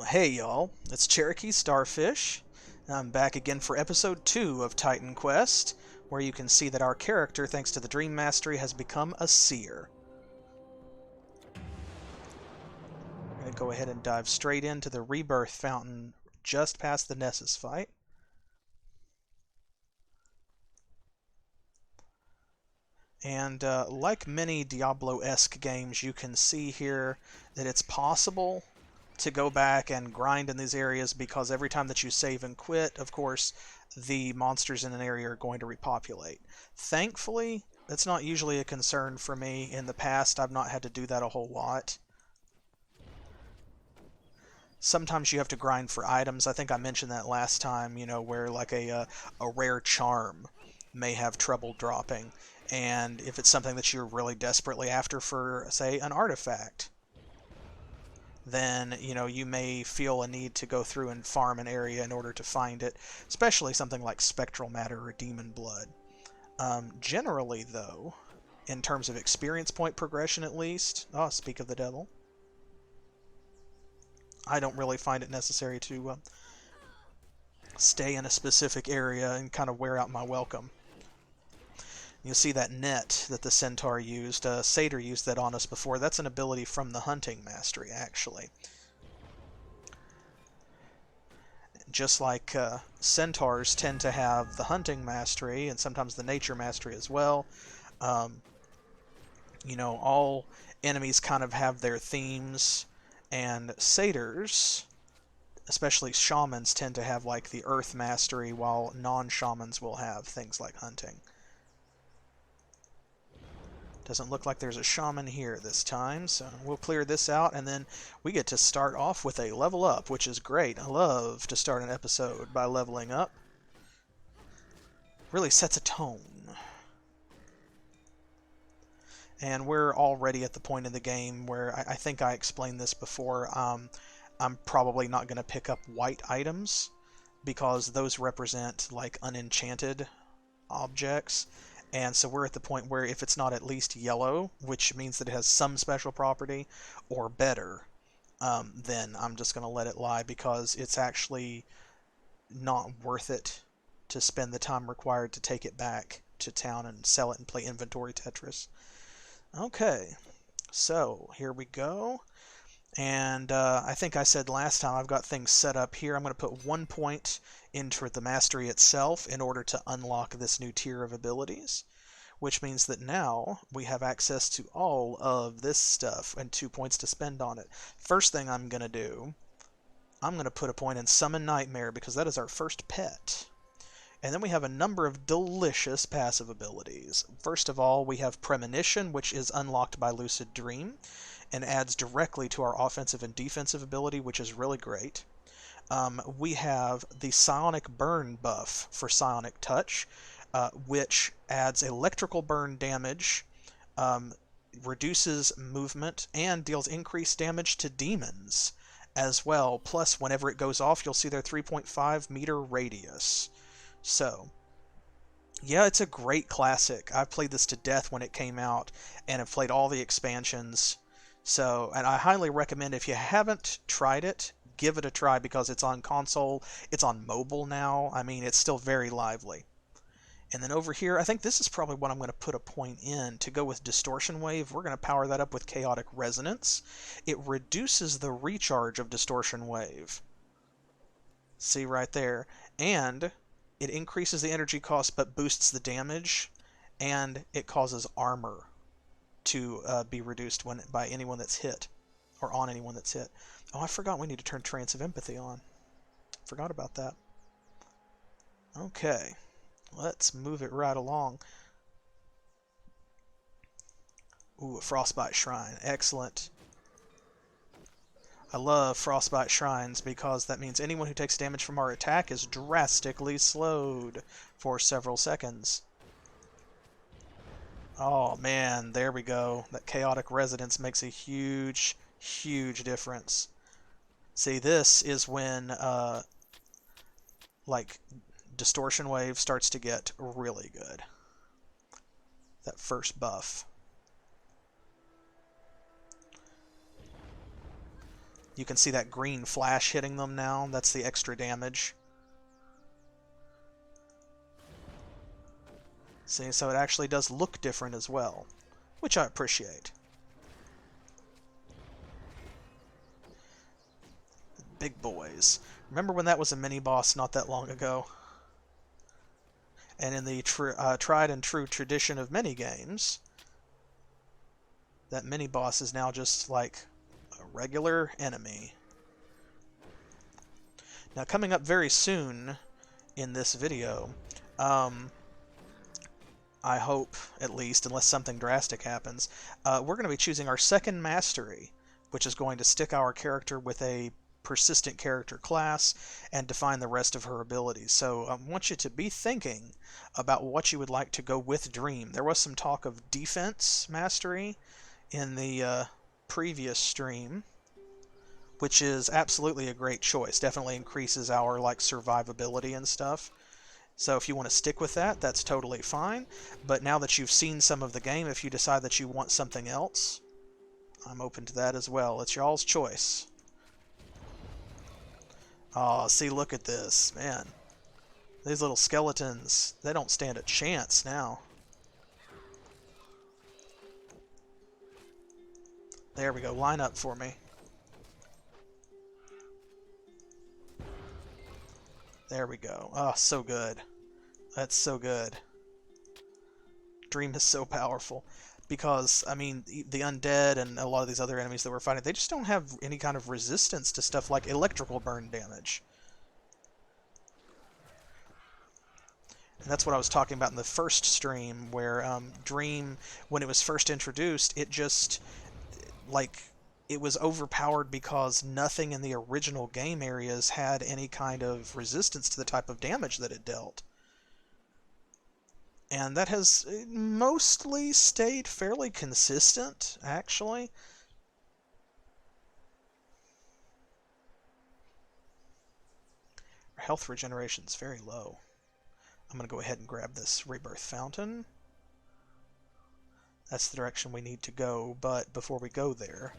Hey y'all, it's CherokeeStarfish. I'm back again for episode 2 of Titan Quest, where you can see that our character, thanks to the Dream Mastery, has become a seer. I'm going to go ahead and dive straight into the Rebirth Fountain just past the Nessus fight. And like many Diablo-esque games, you can see here that it's possible to go back and grind in these areas because every time that you save and quit, of course, the monsters in an area are going to repopulate. Thankfully, that's not usually a concern for me. In the past, I've not had to do that a whole lot. Sometimes you have to grind for items. I think I mentioned that last time, where like a rare charm may have trouble dropping. And if it's something that you're really desperately after for, say, an artifact, then you may feel a need to go through and farm an area in order to find it, especially something like spectral matter or demon blood. Generally, though, in terms of experience point progression at least, speak of the devil, I don't really find it necessary to stay in a specific area and kind of wear out my welcome. You'll see that net that the centaur used, Satyr used that on us before. That's an ability from the hunting mastery, actually. Just like centaurs tend to have the hunting mastery and sometimes the nature mastery as well. All enemies kind of have their themes, and satyrs, especially shamans, tend to have like the earth mastery, while non-shamans will have things like hunting. Doesn't look like there's a shaman here this time, so we'll clear this out, and then we get to start off with a level up, which is great. I love to start an episode by leveling up. Really sets a tone. And we're already at the point in the game where I think I explained this before. I'm probably not going to pick up white items because those represent like unenchanted objects. And so we're at the point where if it's not at least yellow, which means that it has some special property, or better, then I'm just going to let it lie because it's actually not worth it to spend the time required to take it back to town and sell it and play inventory Tetris. Okay, so here we go. And I think I said last time I've got things set up here. I'm going to put 1 point into the mastery itself in order to unlock this new tier of abilities, which means that now we have access to all of this stuff and 2 points to spend on it. First thing I'm going to do, I'm going to put a point in Summon Nightmare because that is our first pet. And then we have a number of delicious passive abilities. First of all, we have Premonition, which is unlocked by Lucid Dream and adds directly to our offensive and defensive ability, which is really great. We have the Psionic Burn buff for Psionic Touch, which adds electrical burn damage, reduces movement, and deals increased damage to demons as well. Plus, whenever it goes off, you'll see their 3.5 meter radius. So, yeah, it's a great classic. I've played this to death when it came out, and have played all the expansions. So, and I highly recommend, if you haven't tried it, give it a try because it's on console, it's on mobile now. I mean, it's still very lively. And then over here, I think this is probably what I'm going to put a point in to go with Distortion Wave. We're going to power that up with Chaotic Resonance. It reduces the recharge of Distortion Wave. See right there. And it increases the energy cost but boosts the damage, and it causes armor to be reduced by anyone that's hit, or on anyone that's hit. Oh, I forgot we need to turn Trance of Empathy on. Forgot about that. Okay, let's move it right along. Ooh, a Frostbite Shrine. Excellent. I love Frostbite Shrines because that means anyone who takes damage from our attack is drastically slowed for several seconds. Oh man, there we go. That Chaotic Resonance makes a huge, huge difference. See, this is when, like, Distortion Wave starts to get really good. That first buff. You can see that green flash hitting them now. That's the extra damage. See, so it actually does look different as well, which I appreciate. Big boys. Remember when that was a mini-boss not that long ago? And in the tried and true tradition of mini games, that mini-boss is now just like a regular enemy. Now, coming up very soon in this video, I hope, at least, unless something drastic happens, we're going to be choosing our second mastery, which is going to stick our character with a persistent character class and define the rest of her abilities. So I want you to be thinking about what you would like to go with Dream. There was some talk of defense mastery in the previous stream, which is absolutely a great choice. Definitely increases our survivability and stuff. So if you want to stick with that, that's totally fine. But now that you've seen some of the game, if you decide that you want something else, I'm open to that as well. It's y'all's choice. Oh, see, look at this. Man, these little skeletons, they don't stand a chance now. There we go. Line up for me. There we go. Oh, so good. That's so good. Dream is so powerful. Because, I mean, the undead and a lot of these other enemies that we're fighting, they just don't have any kind of resistance to stuff like electrical burn damage. And that's what I was talking about in the first stream, where Dream, when it was first introduced, it just, it was overpowered because nothing in the original game areas had any kind of resistance to the type of damage that it dealt. And that has mostly stayed fairly consistent, actually. Our health regeneration is very low. I'm going to go ahead and grab this rebirth fountain. That's the direction we need to go, but before we go there,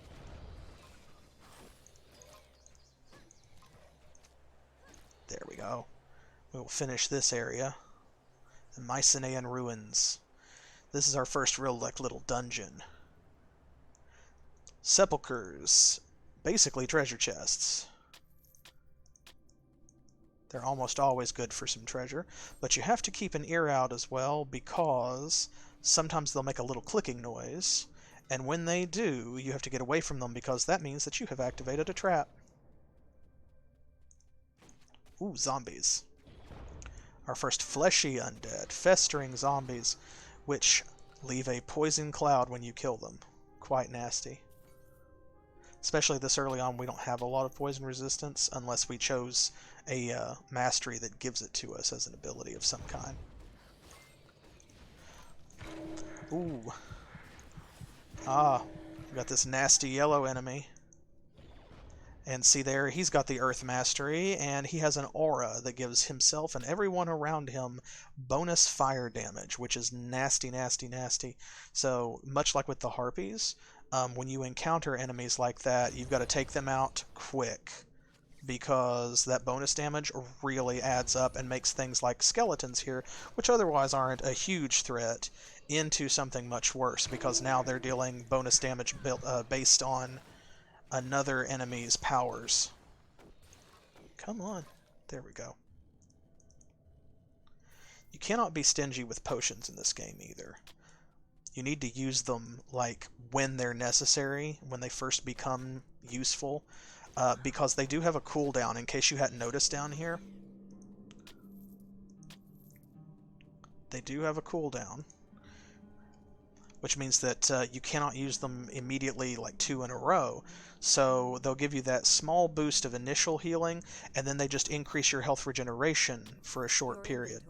there we go. We will finish this area. The Mycenaean Ruins. This is our first real little dungeon. Sepulchres. Basically treasure chests. They're almost always good for some treasure, but you have to keep an ear out as well, because sometimes they'll make a little clicking noise, and when they do, you have to get away from them, because that means that you have activated a trap. Ooh, zombies. Our first fleshy undead, festering zombies, which leave a poison cloud when you kill them. Quite nasty. Especially this early on, we don't have a lot of poison resistance unless we chose a mastery that gives it to us as an ability of some kind. Ooh. Ah, we got this nasty yellow enemy. And see there, he's got the Earth Mastery, and he has an aura that gives himself and everyone around him bonus fire damage, which is nasty, nasty, nasty. So, much like with the Harpies, when you encounter enemies like that, you've got to take them out quick, because that bonus damage really adds up and makes things like skeletons here, which otherwise aren't a huge threat, into something much worse, because now they're dealing bonus damage based on another enemy's powers. Come on. There we go. You cannot be stingy with potions in this game either. You need to use them when they're necessary, when they first become useful, because they do have a cooldown, in case you hadn't noticed down here. They do have a cooldown, which means that you cannot use them immediately 2 in a row. So they'll give you that small boost of initial healing, and then they just increase your health regeneration for a short period.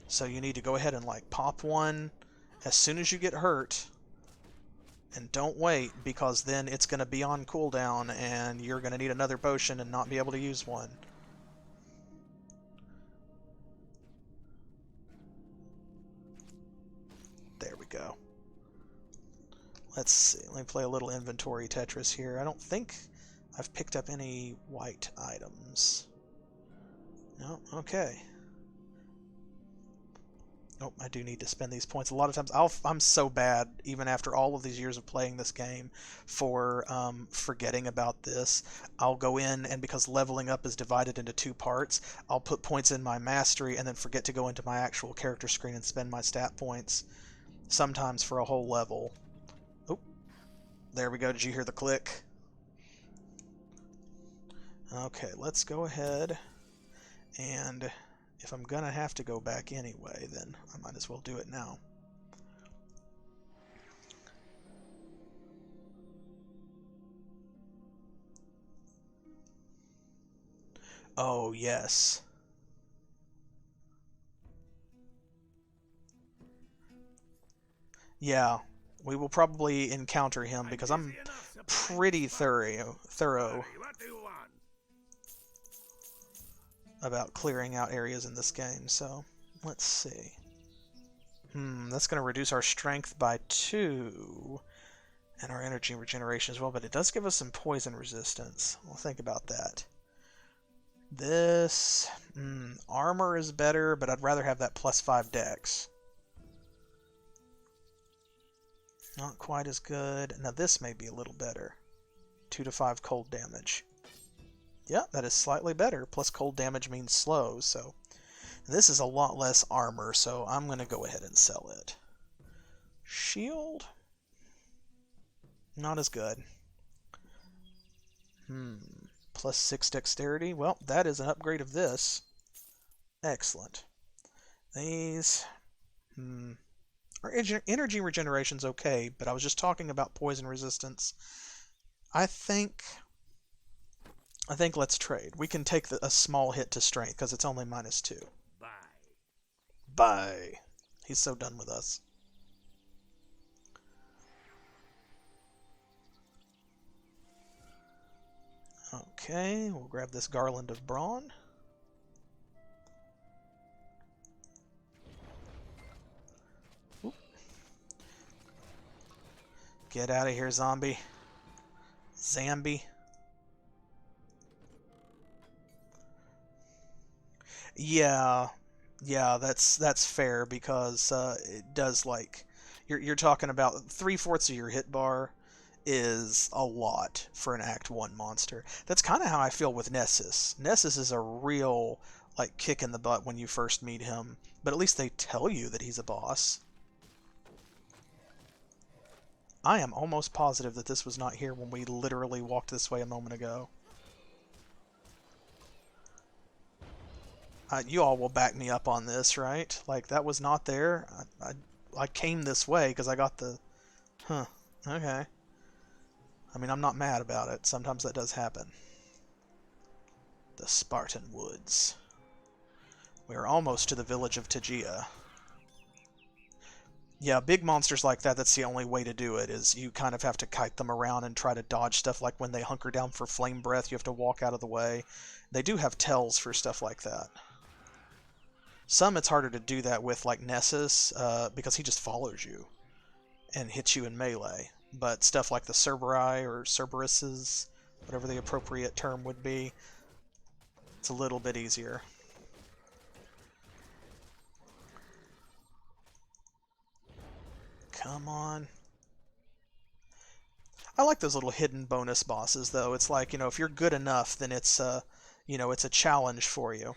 So you need to go ahead and pop one as soon as you get hurt, and don't wait, because then it's going to be on cooldown and you're going to need another potion and not be able to use one. There we go. Let's see. Let me play a little inventory Tetris here. I don't think I've picked up any white items. No? Okay. Oh, I do need to spend these points. A lot of times, I'm so bad, even after all of these years of playing this game, for forgetting about this. I'll go in, and because leveling up is divided into two parts, I'll put points in my mastery and then forget to go into my actual character screen and spend my stat points, sometimes for a whole level. Oh, there we go. Did you hear the click? Okay, let's go ahead and... if I'm gonna have to go back anyway, then I might as well do it now. Oh, yes. Yeah, we will probably encounter him because I'm pretty thorough about clearing out areas in this game, so let's see. That's going to reduce our strength by 2 and our energy regeneration as well, but it does give us some poison resistance. We'll think about that. This armor is better, but I'd rather have that +5 dex. Not quite as good. Now this may be a little better. 2 to 5 cold damage. Yeah, that is slightly better. Plus cold damage means slow, so... this is a lot less armor, so I'm going to go ahead and sell it. Shield? Not as good. +6 dexterity? Well, that is an upgrade of this. Excellent. These... our energy regeneration's okay, but I was just talking about poison resistance. I think let's trade. We can take a small hit to strength, because it's only -2. Bye. He's so done with us. Okay, we'll grab this Garland of Brawn. Oop. Get out of here, zombie. Zambi. Yeah, that's fair, because it does, like, you're talking about 3/4 of your hit bar is a lot for an Act 1 monster. That's kind of how I feel with Nessus. Nessus is a real, like, kick in the butt when you first meet him, but at least they tell you that he's a boss. I am almost positive that this was not here when we literally walked this way a moment ago. You all will back me up on this, right? Like, that was not there. I came this way because I got the... Huh. Okay. I mean, I'm not mad about it. Sometimes that does happen. The Spartan Woods. We are almost to the village of Tegea. Yeah, big monsters like that, that's the only way to do it, is you kind of have to kite them around and try to dodge stuff, like when they hunker down for flame breath, you have to walk out of the way. They do have tells for stuff like that. Some it's harder to do that with, like Nessus, because he just follows you and hits you in melee. But stuff like the Cerberi or Cerberuses, whatever the appropriate term would be, it's a little bit easier. Come on. I like those little hidden bonus bosses, though. It's like, you know, if you're good enough, then it's, you know, it's a challenge for you.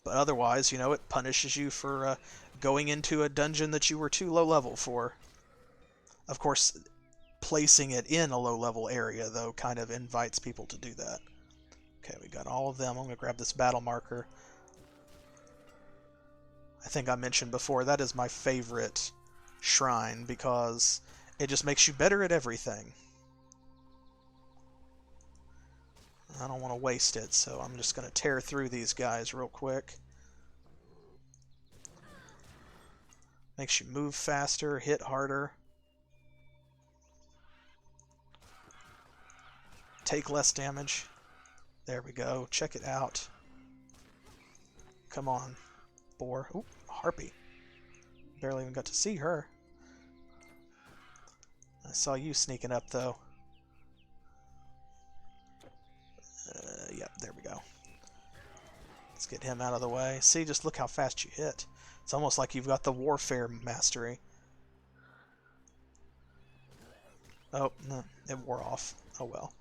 But otherwise, you know, it punishes you for going into a dungeon that you were too low level for. Of course, placing it in a low level area, though, kind of invites people to do that. Okay, we got all of them. I'm going to grab this battle marker. I think I mentioned before, that is my favorite shrine, because it just makes you better at everything. I don't want to waste it, so I'm just going to tear through these guys real quick. Makes you move faster, hit harder, take less damage. There we go. Check it out. Come on, boar. Oop, harpy. Barely even got to see her. I saw you sneaking up, though. Yep, there we go. Let's get him out of the way. See, just look how fast you hit. It's almost like you've got the warfare mastery. Oh, no, it wore off. Oh well.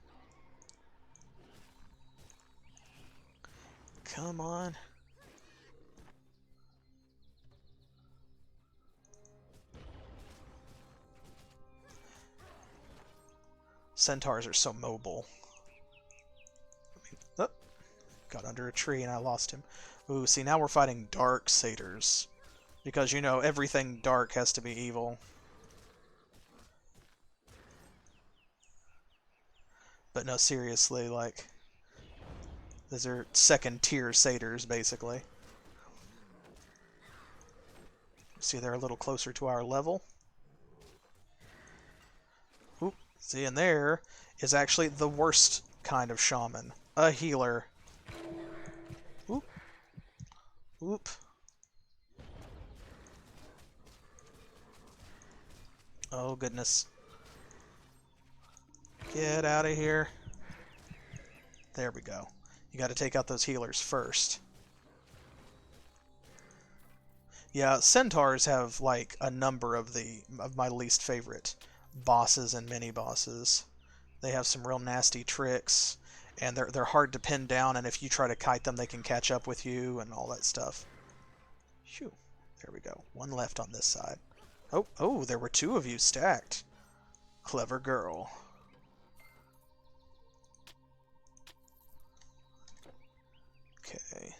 Come on. Centaurs are so mobile. Oh, got under a tree and I lost him. Ooh, see, now we're fighting dark satyrs. Because, you know, everything dark has to be evil. But no, seriously, like, these are second-tier satyrs, basically. See, they're a little closer to our level. Oop, see, and there is actually the worst kind of shaman. A healer. Oop. Oop. Oh, goodness. Get out of here. There we go. You got to take out those healers first. Yeah, centaurs have like a number of my least favorite bosses and mini bosses. They have some real nasty tricks, and they're hard to pin down. And if you try to kite them, they can catch up with you and all that stuff. Phew. There we go. One left on this side. Oh, there were two of you stacked. Clever girl. Okay.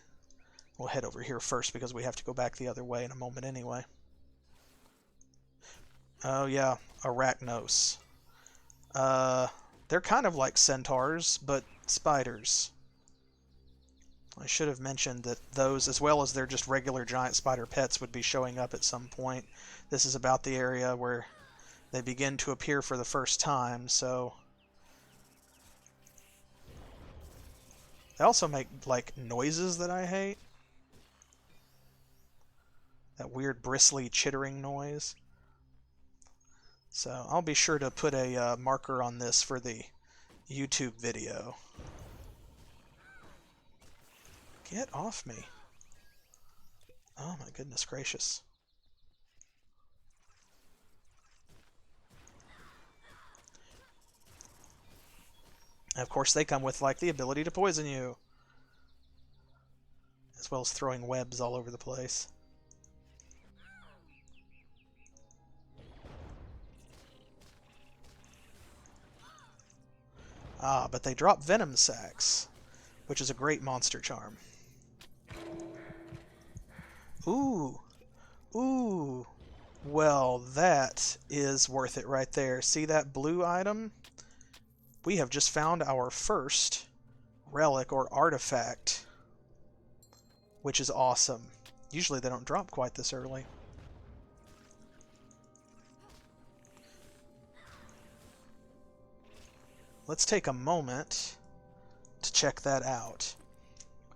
We'll head over here first because we have to go back the other way in a moment anyway. Oh yeah, arachnos. They're kind of like centaurs, but spiders. I should have mentioned that those, as well as their just regular giant spider pets, would be showing up at some point. This is about the area where they begin to appear for the first time, so... They also make, like, noises that I hate. That weird bristly chittering noise. So I'll be sure to put a marker on this for the YouTube video. Get off me. Oh my goodness gracious. And of course they come with like the ability to poison you. As well as throwing webs all over the place. Ah, but they drop venom sacs, which is a great monster charm. Ooh. Ooh. Well, that is worth it right there. See that blue item? We have just found our first relic or artifact, which is awesome. Usually they don't drop quite this early. Let's take a moment to check that out.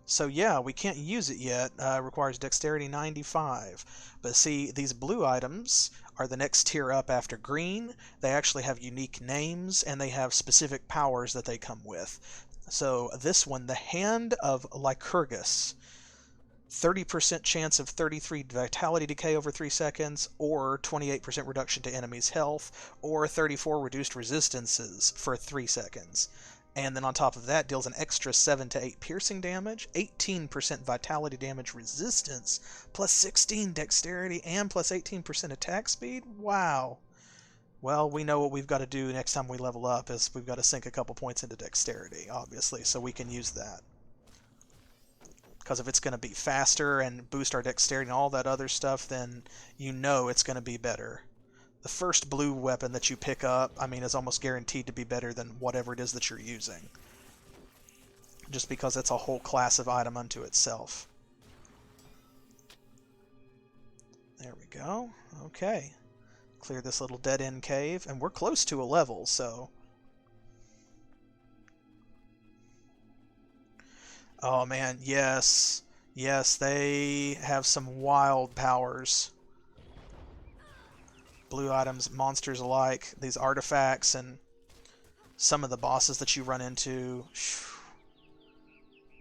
So yeah, we can't use it yet. It requires dexterity 95. But see, these blue items are the next tier up after green. They actually have unique names, and they have specific powers that they come with. So this one, the Hand of Lycurgus. 30% chance of 33 vitality decay over 3 seconds, or 28% reduction to enemy's health, or 34 reduced resistances for 3 seconds. And then on top of that, deals an extra 7 to 8 piercing damage, 18% vitality damage resistance, plus 16 dexterity, and plus 18% attack speed? Wow. Well, we know what we've got to do next time we level up is we've got to sink a couple points into dexterity, obviously, so we can use that. Because if it's going to be faster and boost our dexterity and all that other stuff, then you know it's going to be better. The first blue weapon that you pick up, I mean, is almost guaranteed to be better than whatever it is that you're using. Just because it's a whole class of item unto itself. There we go. Okay. Clear this little dead-end cave, and we're close to a level, so... Oh man, yes. Yes, they have some wild powers. blue items, monsters alike, these artifacts, and some of the bosses that you run into.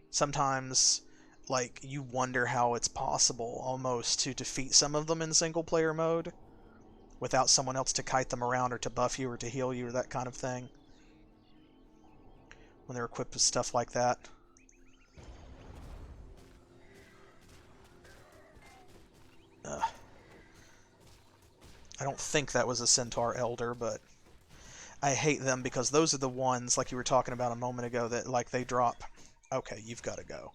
Sometimes, like, you wonder how it's possible, almost, to defeat some of them in single-player mode without someone else to kite them around or to buff you or to heal you or that kind of thing. When they're equipped with stuff like that. I don't think that was a Centaur Elder, but I hate them because those are the ones, like you were talking about a moment ago, that, like, they drop... Okay, you've got to go.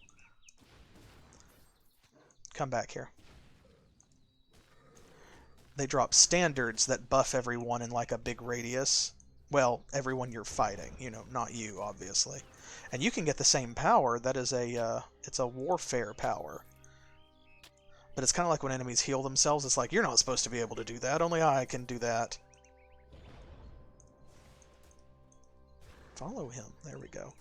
Come back here. They drop standards that buff everyone in, like, a big radius. Well, everyone you're fighting, you know, not you, obviously. And you can get the same power. That is it's a warfare power. But it's kind of like when enemies heal themselves. It's like, you're not supposed to be able to do that. Only I can do that. Follow him. There we go.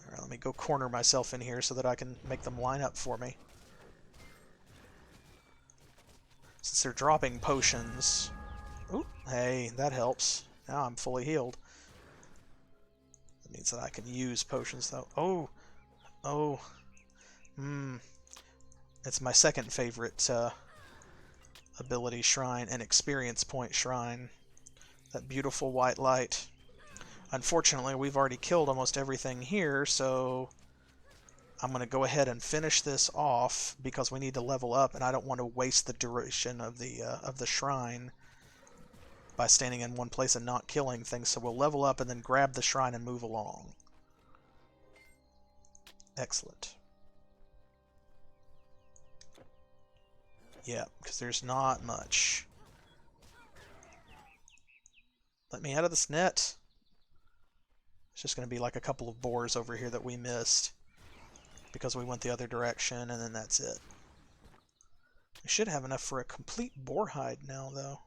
Alright, let me go corner myself in here so that I can make them line up for me. Since they're dropping potions... Ooh, hey, that helps. Now I'm fully healed. That means that I can use potions, though. Oh! Oh! It's my second favorite ability shrine, an experience point shrine. That beautiful white light. Unfortunately, we've already killed almost everything here, so I'm going to go ahead and finish this off because we need to level up, and I don't want to waste the duration of the shrine by standing in one place and not killing things. So we'll level up and then grab the shrine and move along. Excellent. Yeah, because there's not much. Let me out of this net. It's just going to be like a couple of boars over here that we missed because we went the other direction, and then that's it. We should have enough for a complete boar hide now, though.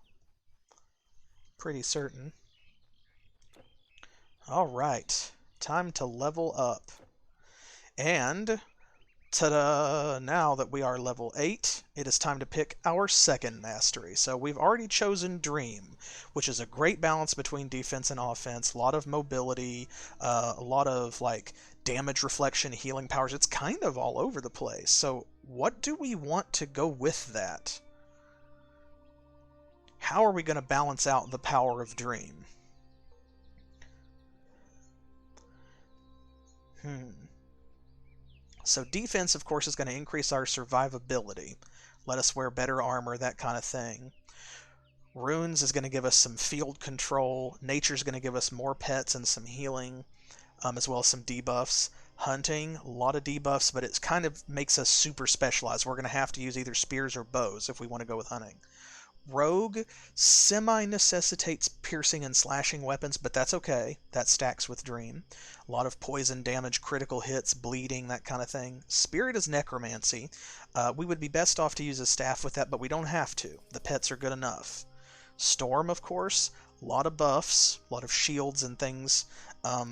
Pretty certain. Alright, time to level up. And, ta-da! Now that we are level 8, it is time to pick our second mastery. So we've already chosen Dream, which is a great balance between defense and offense. A lot of mobility, a lot of, like, damage reflection, healing powers. It's kind of all over the place. So what do we want to go with that? How are we going to balance out the power of Dream? So defense, of course, is going to increase our survivability. Let us wear better armor, that kind of thing. Runes is going to give us some field control. Nature's going to give us more pets and some healing, as well as some debuffs. Hunting, a lot of debuffs, but it kind of makes us super specialized. We're going to have to use either spears or bows if we want to go with hunting. Rogue semi-necessitates piercing and slashing weapons, but that's okay. That stacks with Dream. A lot of poison damage, critical hits, bleeding, that kind of thing. Spirit is necromancy. We would be best off to use a staff with that, but we don't have to. The pets are good enough. Storm, of course. A lot of buffs, a lot of shields and things. A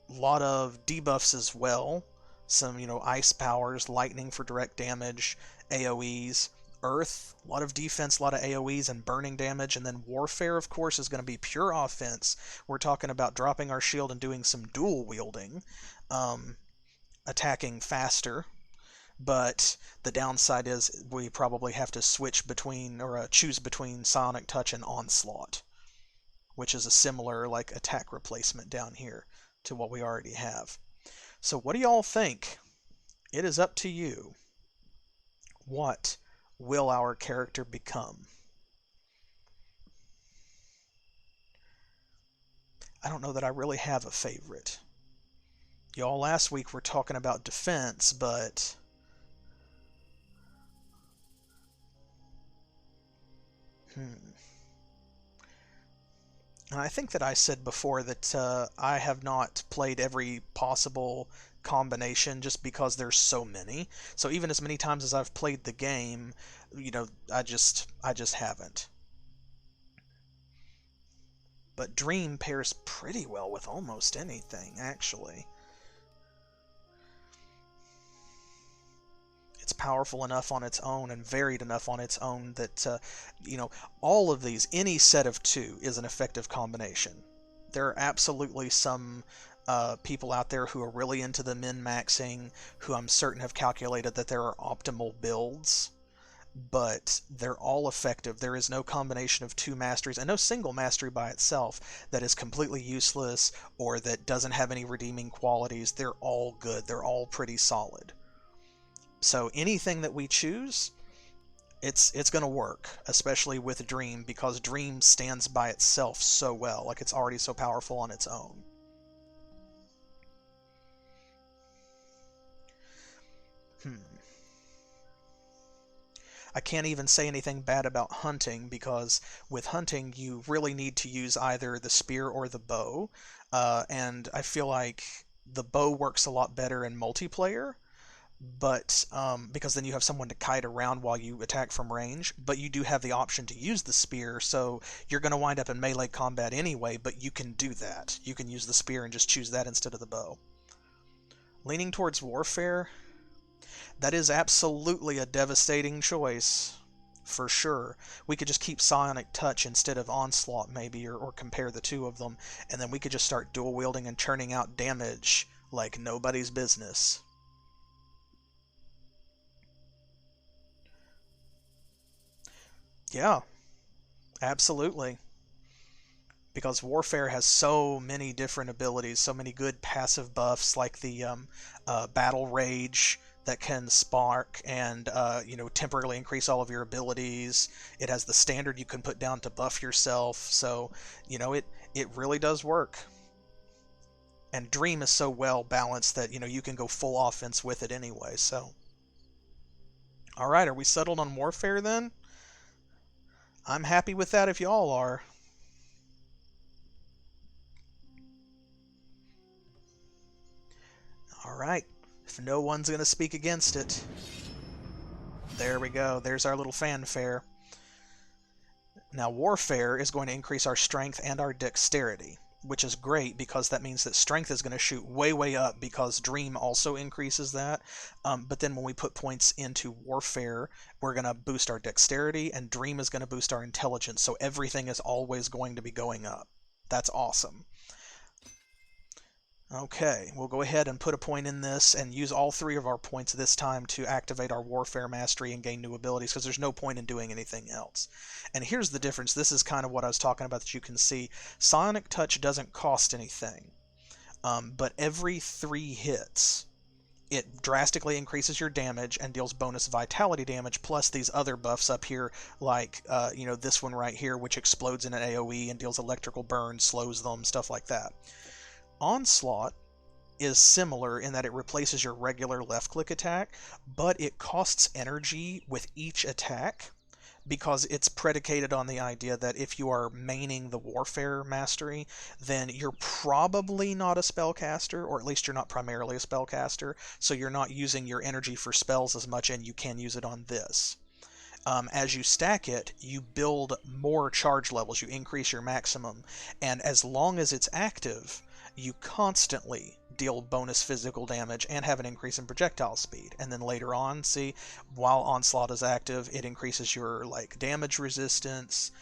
lot of debuffs as well. Some, ice powers, lightning for direct damage, AoEs. Earth, a lot of defense, a lot of AoEs and burning damage, and then Warfare, of course, is going to be pure offense. We're talking about dropping our shield and doing some dual wielding, attacking faster, but the downside is we probably have to switch between, or choose between Sonic Touch and Onslaught, which is a similar, like, attack replacement down here to what we already have. So what do y'all think? It is up to you. What will our character become? I don't know that I really have a favorite. Y'all last week were talking about defense, but and I think that I said before that I have not played every possible combination just because there's so many. So even as many times as I've played the game, I just haven't. But Dream pairs pretty well with almost anything, actually. it's powerful enough on its own and varied enough on its own that, all of these, any set of two is an effective combination. There are absolutely some people out there who are really into the min-maxing, who I'm certain have calculated that there are optimal builds, but they're all effective. There is no combination of two masteries and no single mastery by itself that is completely useless or that doesn't have any redeeming qualities. They're all good. They're all pretty solid. So anything that we choose, it's going to work, especially with Dream, because Dream stands by itself so well. Like, it's already so powerful on its own. I can't even say anything bad about hunting, because with hunting you really need to use either the spear or the bow, and I feel like the bow works a lot better in multiplayer, but because then you have someone to kite around while you attack from range, but you do have the option to use the spear, so you're going to wind up in melee combat anyway, but you can do that. You can use the spear and just choose that instead of the bow. Leaning towards warfare, that is absolutely a devastating choice, for sure. We could just keep Psionic Touch instead of Onslaught, maybe, or compare the two of them, and then we could just start dual wielding and churning out damage like nobody's business. Yeah, absolutely. Because Warfare has so many different abilities, so many good passive buffs, like the Battle Rage that can spark and temporarily increase all of your abilities. It has the standard you can put down to buff yourself, so it really does work. And Dream is so well balanced that you can go full offense with it anyway. So, all right, are we settled on Warfare then? I'm happy with that if y'all are. Alright, if no one's going to speak against it. There we go, there's our little fanfare. Now Warfare is going to increase our strength and our dexterity, which is great because that means that strength is going to shoot way, way up because Dream also increases that. But then when we put points into Warfare, we're going to boost our dexterity, and Dream is going to boost our intelligence, so everything is always going to be going up. That's awesome. Okay, we'll go ahead and put a point in this and use all three of our points this time to activate our Warfare Mastery and gain new abilities, because there's no point in doing anything else. And here's the difference. This is kind of what I was talking about that you can see. Psionic Touch doesn't cost anything, but every 3 hits, it drastically increases your damage and deals bonus vitality damage, plus these other buffs up here, like this one right here, which explodes in an AoE and deals electrical burn, slows them, stuff like that. Onslaught is similar in that it replaces your regular left-click attack, but it costs energy with each attack because it's predicated on the idea that if you are maining the Warfare Mastery, then you're probably not a spellcaster, or at least you're not primarily a spellcaster, so you're not using your energy for spells as much, and you can use it on this. As you stack it, you build more charge levels, you increase your maximum, and as long as it's active, you constantly deal bonus physical damage and have an increase in projectile speed. And then later on, see, while Onslaught is active, it increases your damage resistance,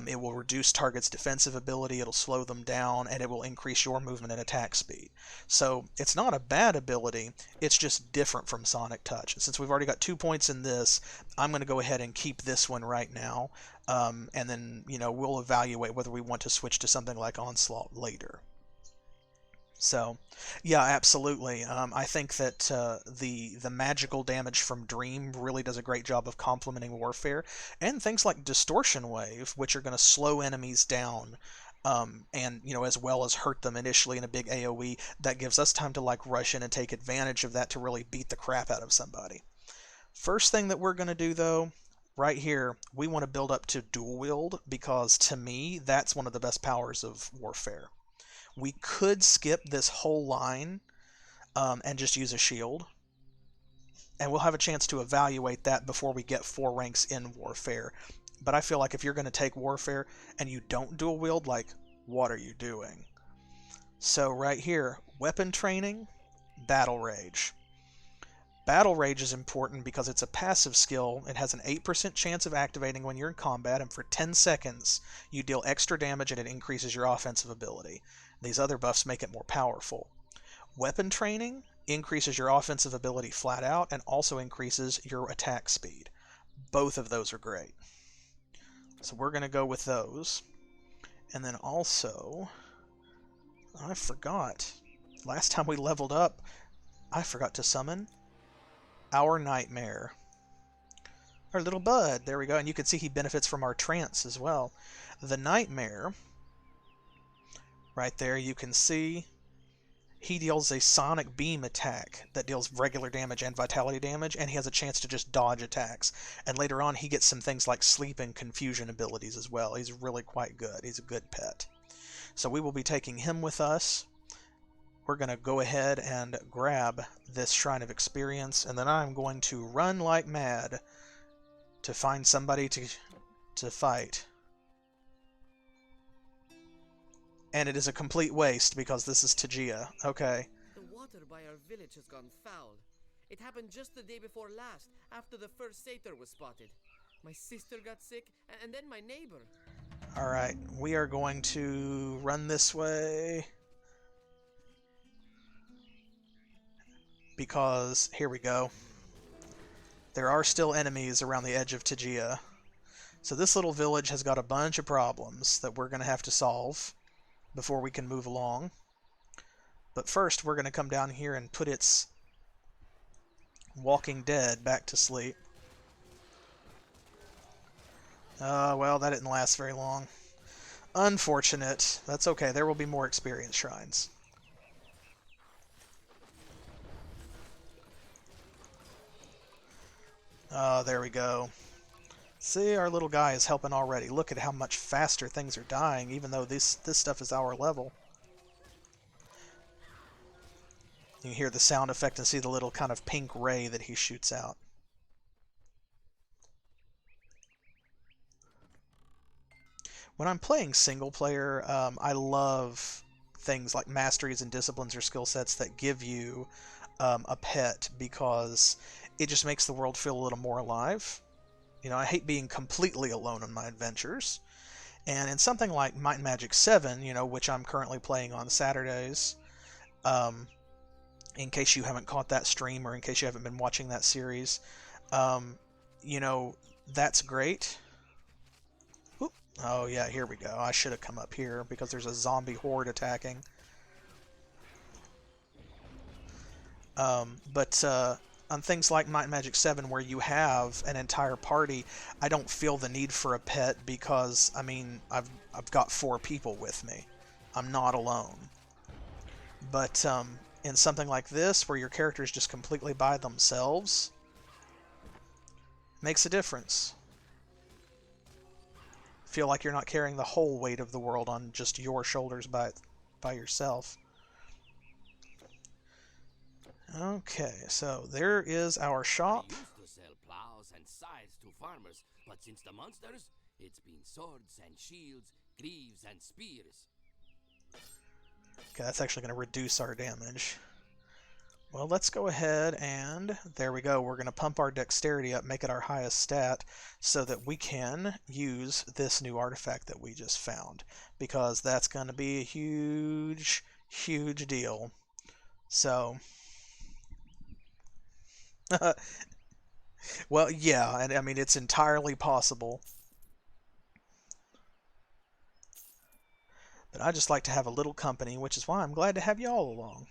it will reduce targets' defensive ability, it'll slow them down, and it will increase your movement and attack speed. So it's not a bad ability, it's just different from Sonic Touch. Since we've already got 2 points in this, I'm going to go ahead and keep this one right now, and then we'll evaluate whether we want to switch to something like Onslaught later. So, yeah, absolutely. I think that the magical damage from Dream really does a great job of complementing Warfare, and things like Distortion Wave, which are going to slow enemies down, and as well as hurt them initially in a big AOE. That gives us time to rush in and take advantage of that to really beat the crap out of somebody. First thing that we're going to do, though, right here, we want to build up to Dual Wield, because to me, that's one of the best powers of Warfare. We could skip this whole line and just use a shield, and we'll have a chance to evaluate that before we get 4 ranks in Warfare. But I feel like if you're going to take Warfare and you don't dual wield, what are you doing? So right here, weapon training, Battle Rage. Battle Rage is important because it's a passive skill. It has an 8% chance of activating when you're in combat, and for 10 seconds you deal extra damage and it increases your offensive ability. These other buffs make it more powerful. Weapon Training increases your offensive ability flat out and also increases your attack speed. Both of those are great. So we're going to go with those. And then also, I forgot. Last time we leveled up, I forgot to summon our Nightmare. Our little bud. There we go. And you can see he benefits from our trance as well. The Nightmare, right there, you can see he deals a sonic beam attack that deals regular damage and vitality damage, and he has a chance to just dodge attacks. And later on, he gets some things like sleep and confusion abilities as well. He's really quite good. He's a good pet. So we will be taking him with us. We're going to go ahead and grab this Shrine of Experience, and then I'm going to run like mad to find somebody to fight. And it is a complete waste because this is Tegea. Okay. The water by our village has gone foul. It happened just the day before last, after the first satyr was spotted. My sister got sick, and then my neighbor. Alright, we are going to run this way. Because, here we go. There are still enemies around the edge of Tegea. So this little village has got a bunch of problems that we're going to have to solve before we can move along. But first, we're going to come down here and put its Walking Dead back to sleep. Well, that didn't last very long. Unfortunate. That's okay. There will be more experience shrines. There we go. See, our little guy is helping already. Look at how much faster things are dying, even though this stuff is our level. You can hear the sound effect and see the little kind of pink ray that he shoots out. When I'm playing single player, I love things like masteries and disciplines or skill sets that give you a pet, because it just makes the world feel a little more alive. You know, I hate being completely alone on my adventures. And in something like Might and Magic 7, you know, which I'm currently playing on Saturdays, in case you haven't caught that stream or in case you haven't been watching that series, you know, that's great. Oop. Oh, yeah, here we go. I should have come up here because there's a zombie horde attacking. But on things like Might and Magic 7, where you have an entire party, I don't feel the need for a pet because, I mean, I've got 4 people with me. I'm not alone. But in something like this, where your character is just completely by themselves, makes a difference. Feel like you're not carrying the whole weight of the world on just your shoulders by yourself. Okay, so there is our shop. I used to sell plows and scythes to farmers, but since the monsters, it's been swords and shields, greaves and spears. Okay, that's actually going to reduce our damage. Well, let's go ahead and, there we go, we're going to pump our dexterity up, make it our highest stat, so that we can use this new artifact that we just found, because that's going to be a huge, huge deal. So, well, yeah, and I mean, it's entirely possible. But I just like to have a little company, which is why I'm glad to have you all along.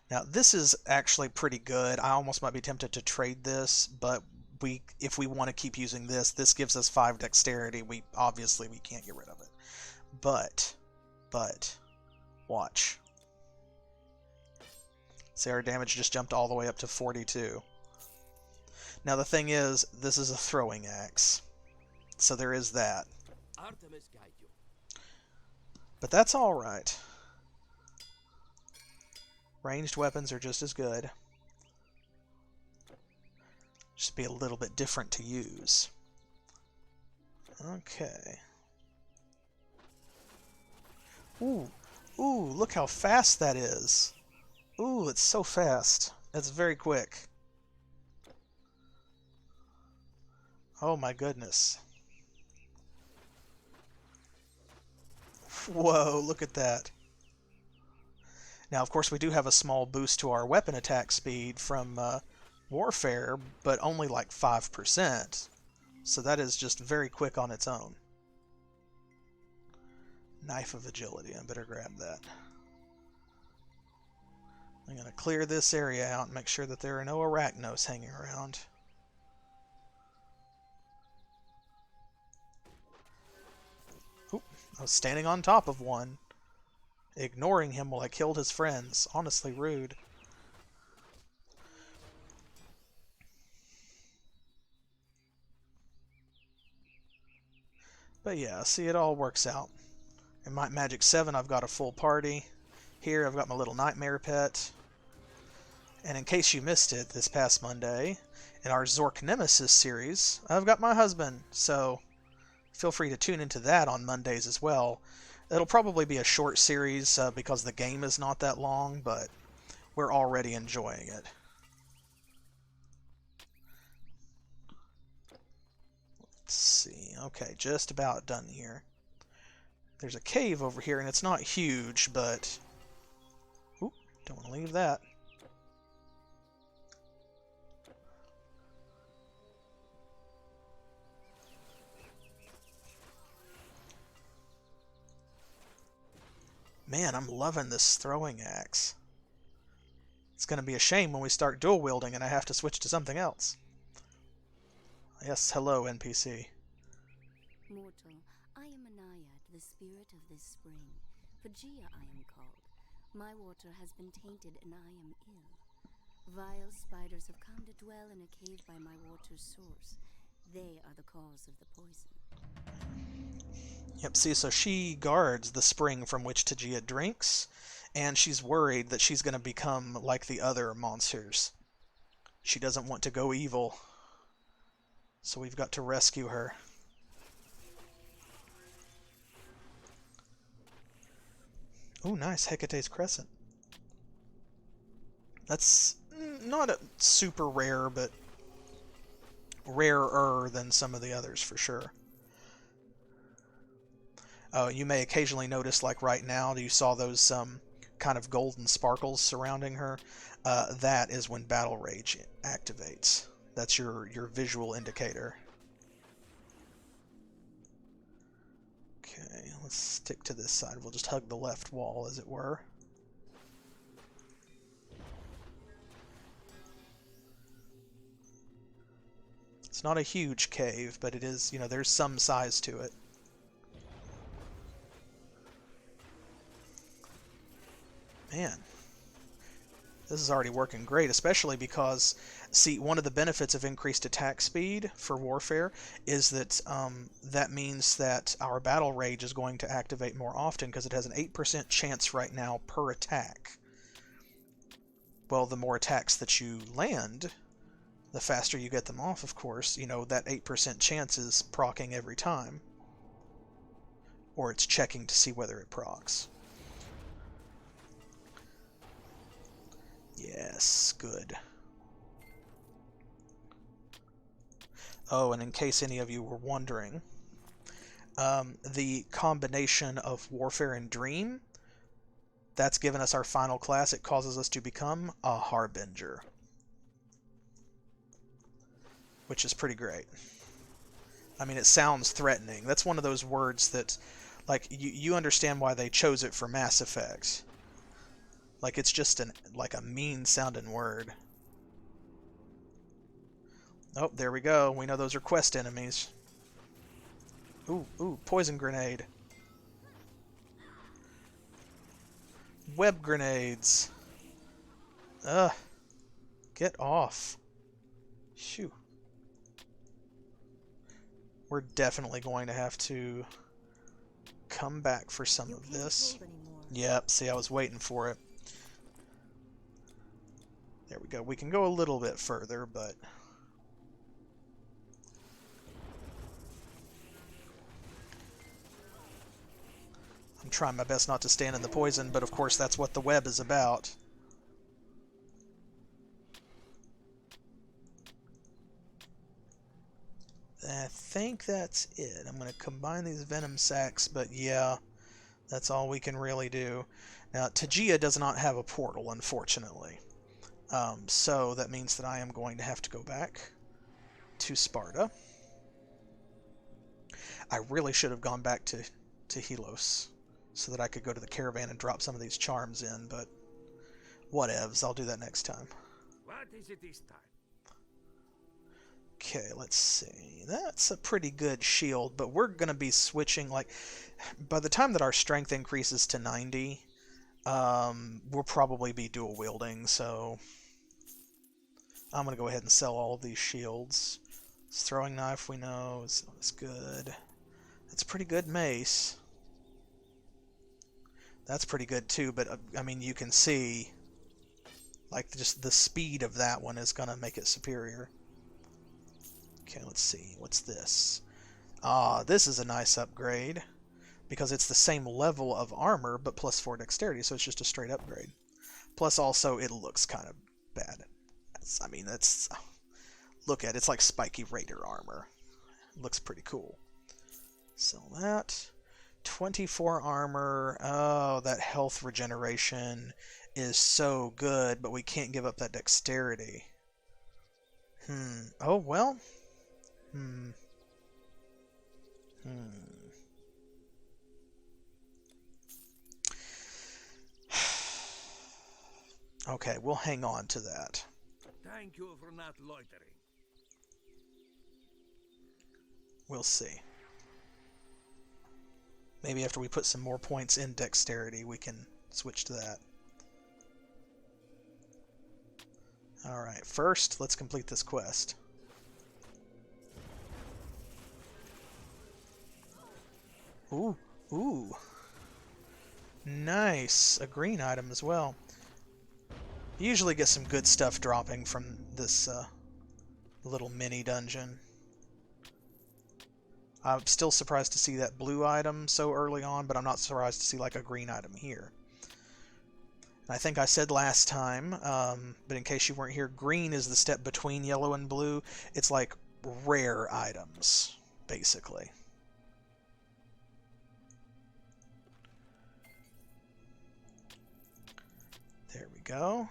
Now, this is actually pretty good. I almost might be tempted to trade this, but if we want to keep using this gives us 5 dexterity. Obviously we can't get rid of it. But, watch. See, our damage just jumped all the way up to 42. Now, the thing is, this is a throwing axe. So there is that. Artemis guide you. But that's alright. Ranged weapons are just as good. Just be a little bit different to use. Okay. Ooh, look how fast that is. Ooh, it's so fast. It's very quick. Oh my goodness. Whoa, look at that. Now, of course, we do have a small boost to our weapon attack speed from Warfare, but only like 5%. So that is just very quick on its own. Knife of Agility. I better grab that. I'm going to clear this area out and make sure that there are no arachnos hanging around. Oop, I was standing on top of one, ignoring him while I killed his friends. Honestly rude. But yeah, see, it all works out. In Might Magic 7, I've got a full party. Here, I've got my little nightmare pet. And in case you missed it this past Monday, in our Zork Nemesis series, I've got my husband. So feel free to tune into that on Mondays as well. It'll probably be a short series because the game is not that long, but we're already enjoying it. Let's see. Okay, just about done here. There's a cave over here, and it's not huge, but... Oop, don't want to leave that. Man, I'm loving this throwing axe. It's going to be a shame when we start dual wielding and I have to switch to something else. Yes, hello, NPC. Mortal, I am a naiad, the spirit of this spring. Tegea I am called. My water has been tainted and I am ill. Vile spiders have come to dwell in a cave by my water's source. They are the cause of the poison. Yep, see, so she guards the spring from which Tegea drinks, and she's worried that she's going to become like the other monsters. She doesn't want to go evil, so we've got to rescue her. Oh, nice, Hecate's Crescent. That's not a super rare, but rarer than some of the others for sure. You may occasionally notice, like right now, you saw those kind of golden sparkles surrounding her. That is when Battle Rage activates. That's your visual indicator. Okay, let's stick to this side. We'll just hug the left wall, as it were. It's not a huge cave, but it is, there's some size to it. Man, this is already working great, especially because, see, one of the benefits of increased attack speed for Warfare is that that means that our Battle Rage is going to activate more often because it has an 8% chance right now per attack. Well, the more attacks that you land, the faster you get them off, of course. That 8% chance is proccing every time. Or it's checking to see whether it procs. Yes, good. Oh, and in case any of you were wondering, the combination of Warfare and Dream, that's given us our final class. It causes us to become a Harbinger, which is pretty great. I mean, it sounds threatening. That's one of those words that, like, you understand why they chose it for Mass Effect. Like, it's just a mean-sounding word. Oh, there we go. We know those are quest enemies. Ooh, poison grenade. Web grenades. Ugh. Get off. Shoo. We're definitely going to have to come back for some of this. Yep, see, I was waiting for it. There we go. We can go a little bit further, but... I'm trying my best not to stand in the poison, but of course that's what the web is about. think that's it. I'm going to combine these venom sacs, but yeah, that's all we can really do. Now, Tegea does not have a portal, unfortunately. So that means that I am going to have to go back to Sparta. I really should have gone back to Helos so that I could go to the caravan and drop some of these charms in, but whatevs, I'll do that next time. What is it this time? Okay, let's see. That's a pretty good shield, but we're going to be switching, like, by the time that our strength increases to 90, we'll probably be dual wielding, so I'm going to go ahead and sell all of these shields. This throwing knife we know is not as good. That's a pretty good mace. That's pretty good too, but I mean, you can see, like, just the speed of that one is going to make it superior. Okay, let's see. What's this? Ah, this is a nice upgrade because it's the same level of armor but plus 4 dexterity, so it's just a straight upgrade. Plus, also, it looks kind of bad. I mean, that's... Look at it. It's like spiky raider armor. It looks pretty cool. Sell that. 24 armor. Oh, that health regeneration is so good, but we can't give up that dexterity. Oh, well... Okay, we'll hang on to that. Thank you for not loitering. We'll see. Maybe after we put some more points in dexterity, we can switch to that. Alright, first, let's complete this quest. Ooh, ooh. Nice. A green item as well. You usually get some good stuff dropping from this little mini dungeon. I'm still surprised to see that blue item so early on, but I'm not surprised to see like a green item here. I think I said last time, but in case you weren't here, green is the step between yellow and blue. It's like rare items, basically. There we go.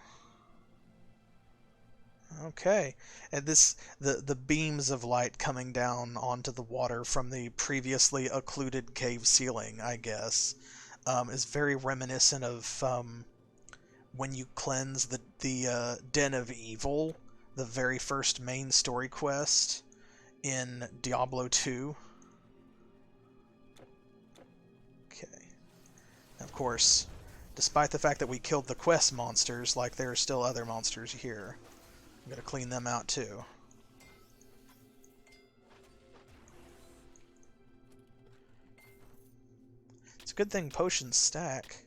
Okay, and the beams of light coming down onto the water from the previously occluded cave ceiling, I guess, is very reminiscent of when you cleanse the Den of Evil, the very first main story quest in Diablo 2. Okay, and of course, despite the fact that we killed the quest monsters, like there are still other monsters here. I'm going to clean them out too. It's a good thing potions stack.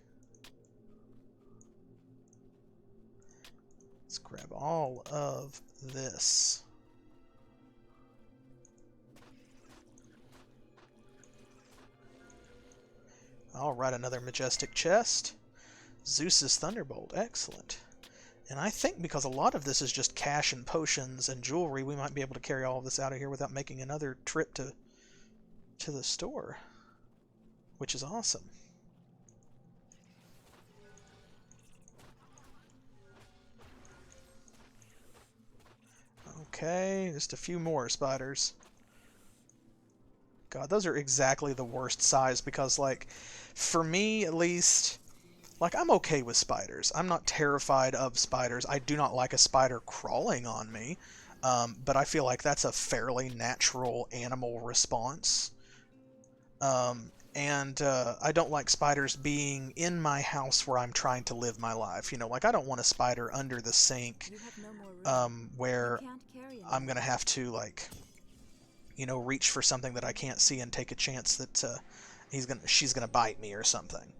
Let's grab all of this. Alright, another majestic chest. Zeus's Thunderbolt, excellent. And I think because a lot of this is just cash and potions and jewelry, we might be able to carry all of this out of here without making another trip to the store, which is awesome. Okay, just a few more spiders. God, those are exactly the worst size because, like, for me at least... Like, I'm okay with spiders. I'm not terrified of spiders. I do not like a spider crawling on me, but I feel like that's a fairly natural animal response. And I don't like spiders being in my house where I'm trying to live my life. You know, like, I don't want a spider under the sink where I'm going to have to, like, you know, reach for something that I can't see and take a chance that she's going to bite me or something.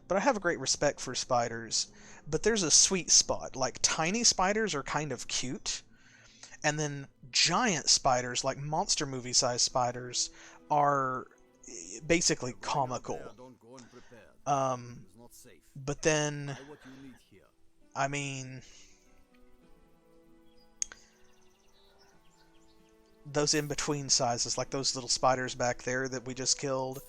But I have a great respect for spiders. But there's a sweet spot. Like, tiny spiders are kind of cute. And then giant spiders, like monster movie-sized spiders, are basically comical. But then, I mean... those in-between sizes, like those little spiders back there that we just killed,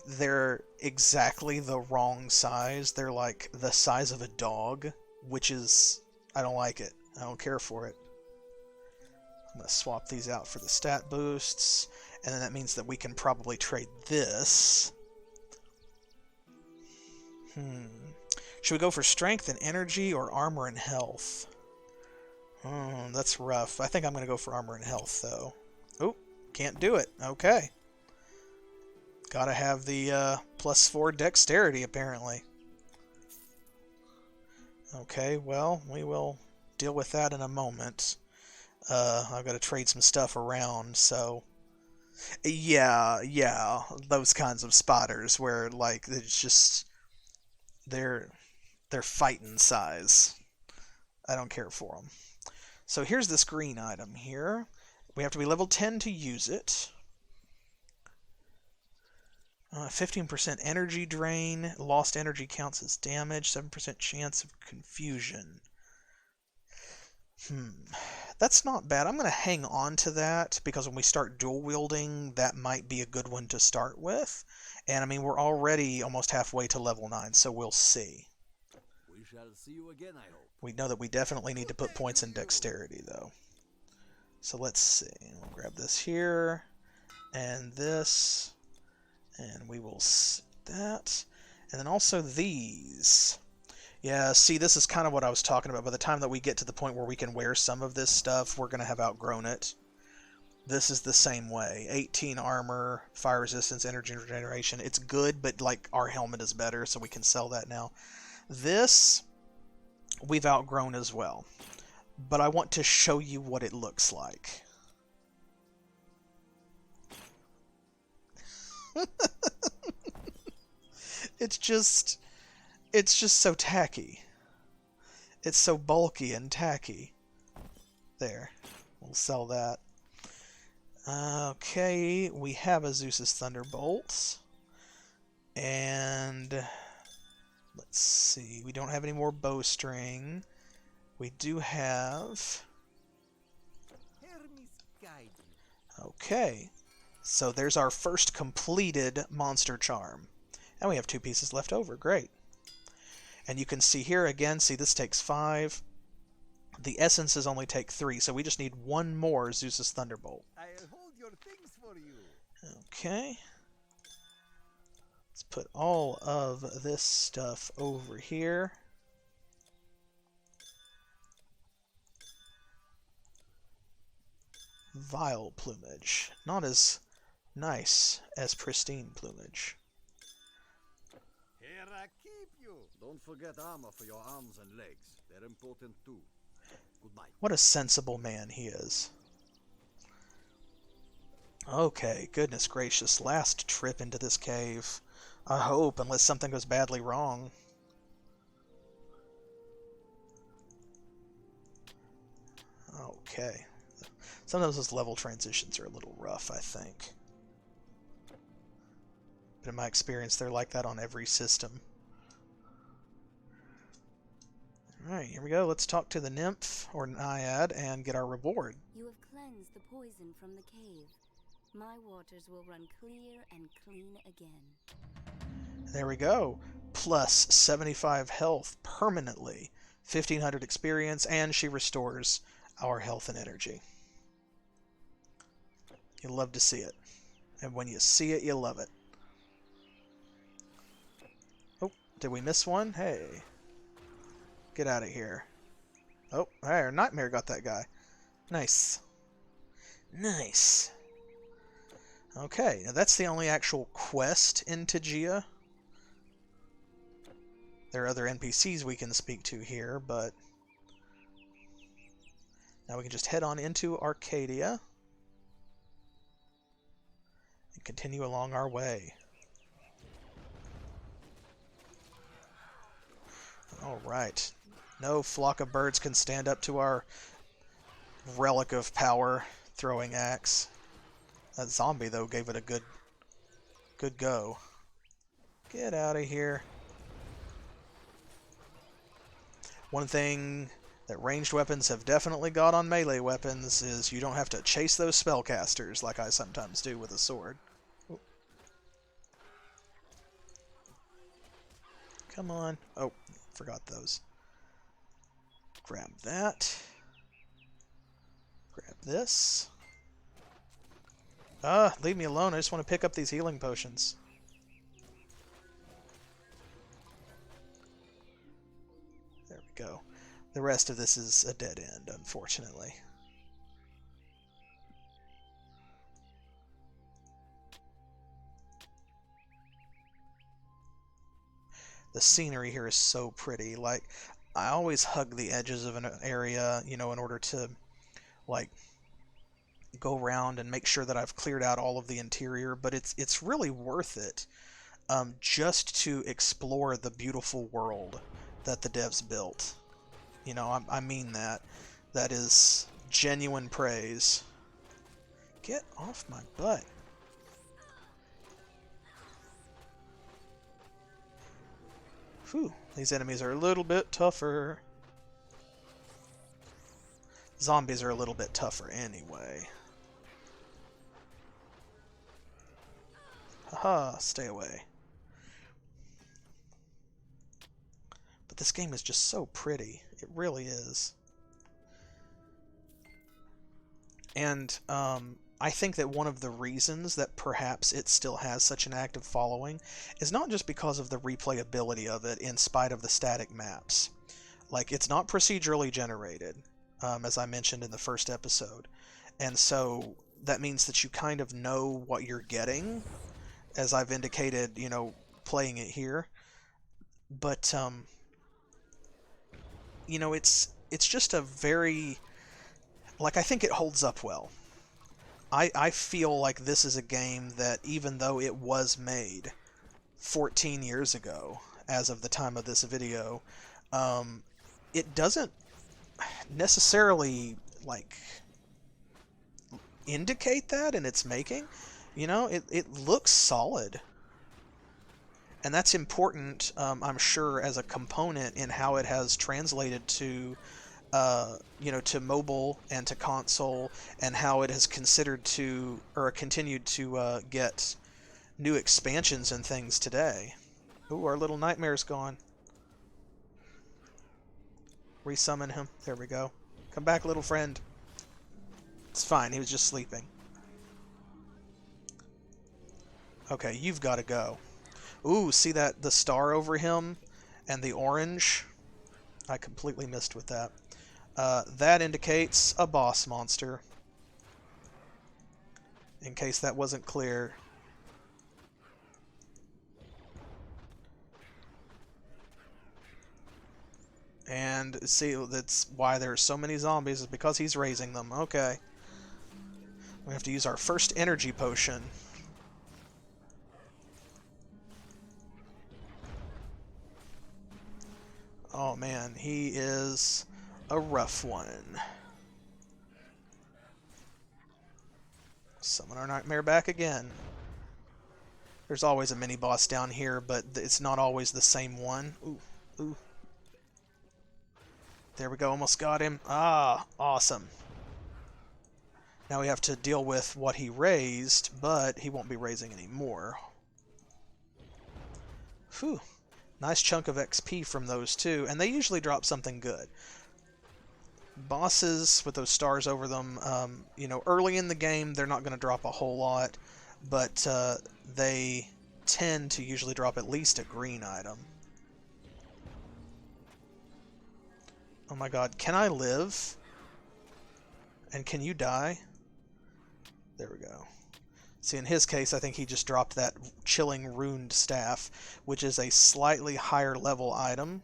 they're exactly the wrong size. They're like the size of a dog, which is... I don't like it. I don't care for it. I'm going to swap these out for the stat boosts, and then that means that we can probably trade this. Should we go for strength and energy or armor and health? That's rough. I think I'm going to go for armor and health, though. Oh, can't do it. Okay. Gotta have the +4 dexterity, apparently. Okay, well, we will deal with that in a moment. I've got to trade some stuff around, so... Yeah, those kinds of spotters where, like, it's just... They're fighting size. I don't care for them. So here's this green item here. We have to be level 10 to use it. 15% energy drain. Lost energy counts as damage. 7% chance of confusion. That's not bad. I'm going to hang on to that because when we start dual wielding, that might be a good one to start with. And I mean, we're already almost halfway to level 9, so we'll see. We shall see you again, I hope. We know that we definitely need to put points in dexterity, though. So let's see. We'll grab this here and this, and we will that. And then also these. Yeah, see, this is kind of what I was talking about. By the time that we get to the point where we can wear some of this stuff, we're going to have outgrown it. This is the same way. 18 armor, fire resistance, energy regeneration. It's good, but like our helmet is better, so we can sell that now. This, we've outgrown as well. But I want to show you what it looks like. It's just so tacky. It's so bulky and tacky. There. We'll sell that. Okay, we have a Zeus's Thunderbolts. And let's see. We don't have any more bowstring. We do have... Okay. So there's our first completed monster charm. And we have 2 pieces left over. Great. And you can see here again, see this takes 5. The essences only take 3, so we just need 1 more Zeus's Thunderbolt. I'll hold your things for you. Okay. Let's put all of this stuff over here. Vile plumage. Not as nice as pristine plumage. Here I keep you. Don't forget armor for your arms and legs. They're important too. Goodbye. What a sensible man he is. Okay, goodness gracious. Last trip into this cave. I hope, unless something goes badly wrong. Okay. Sometimes those level transitions are a little rough, I think. But in my experience, they're like that on every system. Alright, here we go. Let's talk to the nymph, or naiad, and get our reward. You have cleansed the poison from the cave. My waters will run clear and clean again. There we go. Plus 75 health permanently. 1500 experience, and she restores our health and energy. You love to see it. And when you see it, you love it. Oh, did we miss one? Hey. Get out of here. Oh, our nightmare got that guy. Nice. Nice. Okay, now that's the only actual quest in Tegea. There are other NPCs we can speak to here, but... Now we can just head on into Arcadia. And continue along our way. Alright. No flock of birds can stand up to our relic of power throwing axe. That zombie, though, gave it a good go. Get out of here. One thing that ranged weapons have definitely got on melee weapons is you don't have to chase those spellcasters like I sometimes do with a sword. Ooh. Come on. Oh, forgot those. Grab that. Grab this. Leave me alone. I just want to pick up these healing potions. There we go. The rest of this is a dead end, unfortunately. The scenery here is so pretty. Like, I always hug the edges of an area, you know, in order to, like, go around and make sure that I've cleared out all of the interior, but it's really worth it just to explore the beautiful world that the devs built. You know, I mean that. That is genuine praise. Get off my butt. Whew, these enemies are a little bit tougher. Zombies are a little bit tougher anyway. Haha, stay away. But this game is just so pretty. It really is. And I think that one of the reasons that perhaps it still has such an active following is not just because of the replayability of it in spite of the static maps. Like, it's not procedurally generated, as I mentioned in the first episode. And so that means that you kind of know what you're getting, as I've indicated, you know, playing it here. But, you know, it's just a very... Like, I think it holds up well. I feel like this is a game that, even though it was made 14 years ago, as of the time of this video, it doesn't necessarily, like, indicate that in its making. You know, it looks solid. And that's important, I'm sure, as a component in how it has translated to... you know, to mobile and to console, and how it has considered to, or continued to, get new expansions and things today. Ooh, our little nightmare's gone. Resummon him. There we go. Come back, little friend. It's fine, he was just sleeping. Okay, you've got to go. Ooh, see that, the star over him and the orange? I completely missed with that. That indicates a boss monster. In case that wasn't clear. And see, that's why there are so many zombies, is because he's raising them. Okay. We have to use our first energy potion. Oh man, he is a rough one. Summon our nightmare back again. There's always a mini-boss down here, but it's not always the same one. Ooh, ooh. There we go, almost got him. Ah, awesome. Now we have to deal with what he raised, but he won't be raising any more. Whew. Nice chunk of XP from those two, and they usually drop something good. Bosses with those stars over them, you know, early in the game they're not going to drop a whole lot, but they tend to usually drop at least a green item. Oh my god, can I live? And can you die? There we go. See, in his case, I think he just dropped that Chilling Ruined Staff, which is a slightly higher level item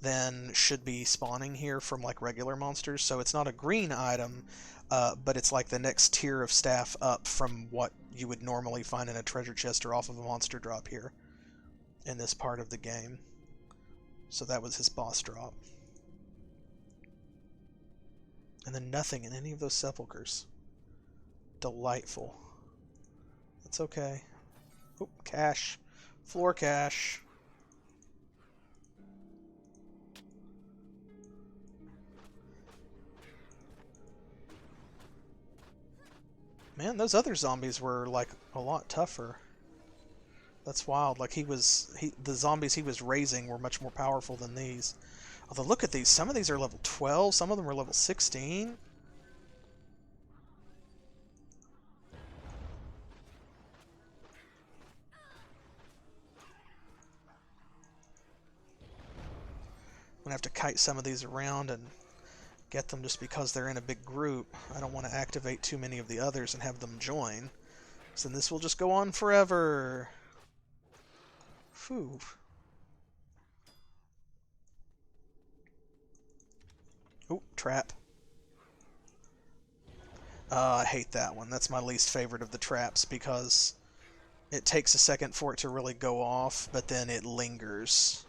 than should be spawning here from, like, regular monsters. So it's not a green item, but it's like the next tier of staff up from what you would normally find in a treasure chest or off of a monster drop here in this part of the game. So that was his boss drop. And then nothing in any of those sepulchers. Delightful. That's okay. Oh, cash. Floor cash. Man, those other zombies were, like, a lot tougher. That's wild. Like, the zombies he was raising were much more powerful than these. Although, look at these. Some of these are level 12. Some of them are level 16. I'm gonna have to kite some of these around and get them just because they're in a big group. I don't want to activate too many of the others and have them join. So then this will just go on forever. Phew. Oh, trap. I hate that one. That's my least favorite of the traps because it takes a second for it to really go off, but then it lingers.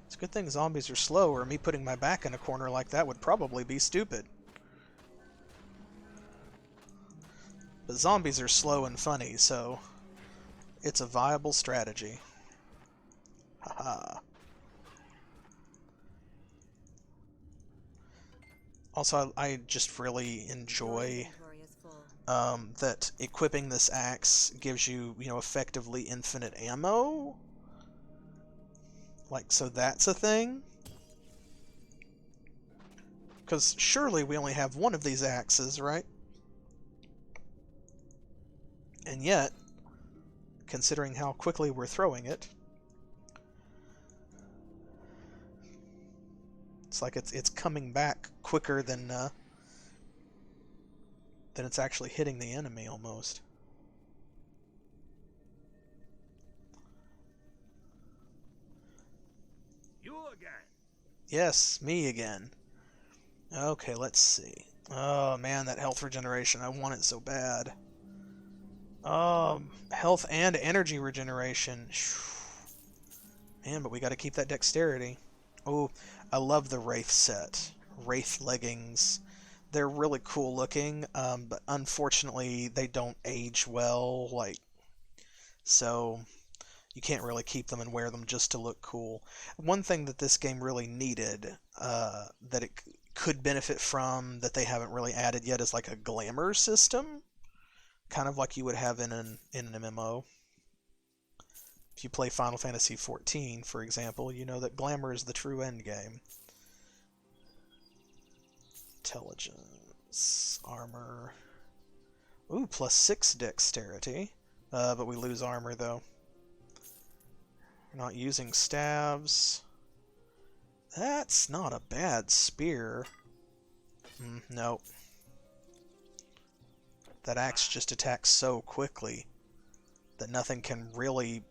It's a good thing zombies are slow, or me putting my back in a corner like that would probably be stupid. But zombies are slow and funny, so it's a viable strategy. Haha. Also, I just really enjoy that equipping this axe gives you, effectively infinite ammo. Like, so that's a thing? Because surely we only have one of these axes, right? And yet, considering how quickly we're throwing it, it's like it's coming back quicker than it's actually hitting the enemy almost. You again? Yes, me again. Okay, let's see. Oh man, that health regeneration. I want it so bad. Health and energy regeneration. Man, but we gotta keep that dexterity. Oh, I love the Wraith set. Wraith leggings. They're really cool looking, but unfortunately they don't age well, so you can't really keep them and wear them just to look cool. One thing that this game really needed, that it could benefit from, that they haven't really added yet, is like a glamour system, kind of like you would have in an MMO. If you play Final Fantasy XIV, for example, you know that glamour is the true end game. Intelligence, armor. Ooh, +6 dexterity. But we lose armor, though. We're not using staves. That's not a bad spear. Nope. That axe just attacks so quickly that nothing can really,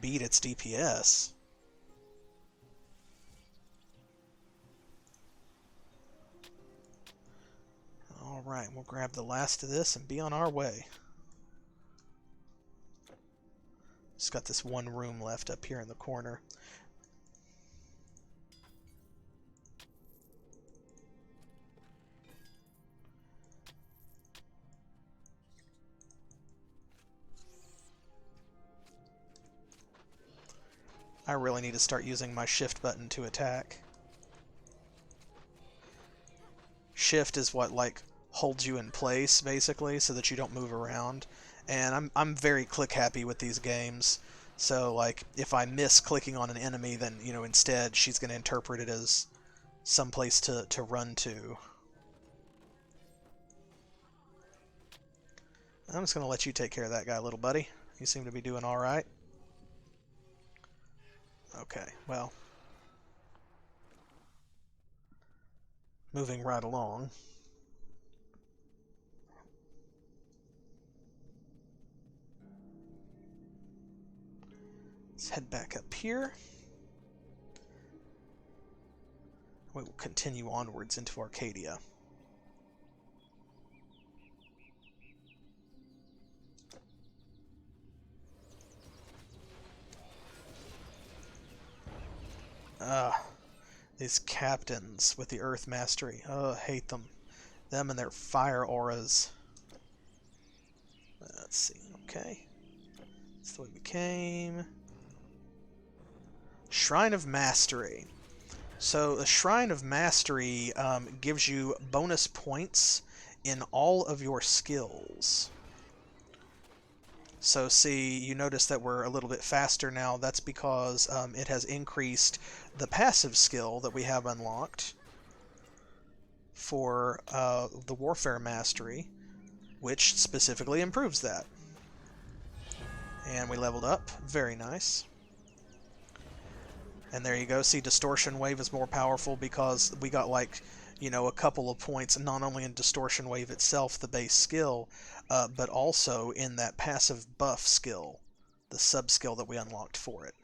beat its DPS. Alright, we'll grab the last of this and be on our way. Just got this one room left up here in the corner. I really need to start using my shift button to attack. Shift is what, holds you in place, basically, so that you don't move around. And I'm very click happy with these games. So, if I miss clicking on an enemy, then, instead she's going to interpret it as some place to run to. I'm just going to let you take care of that guy, little buddy. You seem to be doing alright. Okay, well. Moving right along. Let's head back up here. We will continue onwards into Arcadia. These captains with the Earth Mastery. I hate them. Them and their fire auras. Let's see. Okay. That's the way we came. Shrine of Mastery. So the Shrine of Mastery gives you bonus points in all of your skills. So see, you notice that we're a little bit faster now. That's because it has increased the passive skill that we have unlocked for the Warfare Mastery, which specifically improves that. And we leveled up. Very nice. And there you go. See, Distortion Wave is more powerful because we got, like, you know, a couple of points, not only in Distortion Wave itself, the base skill, but also in that passive buff skill, the sub-skill that we unlocked for it.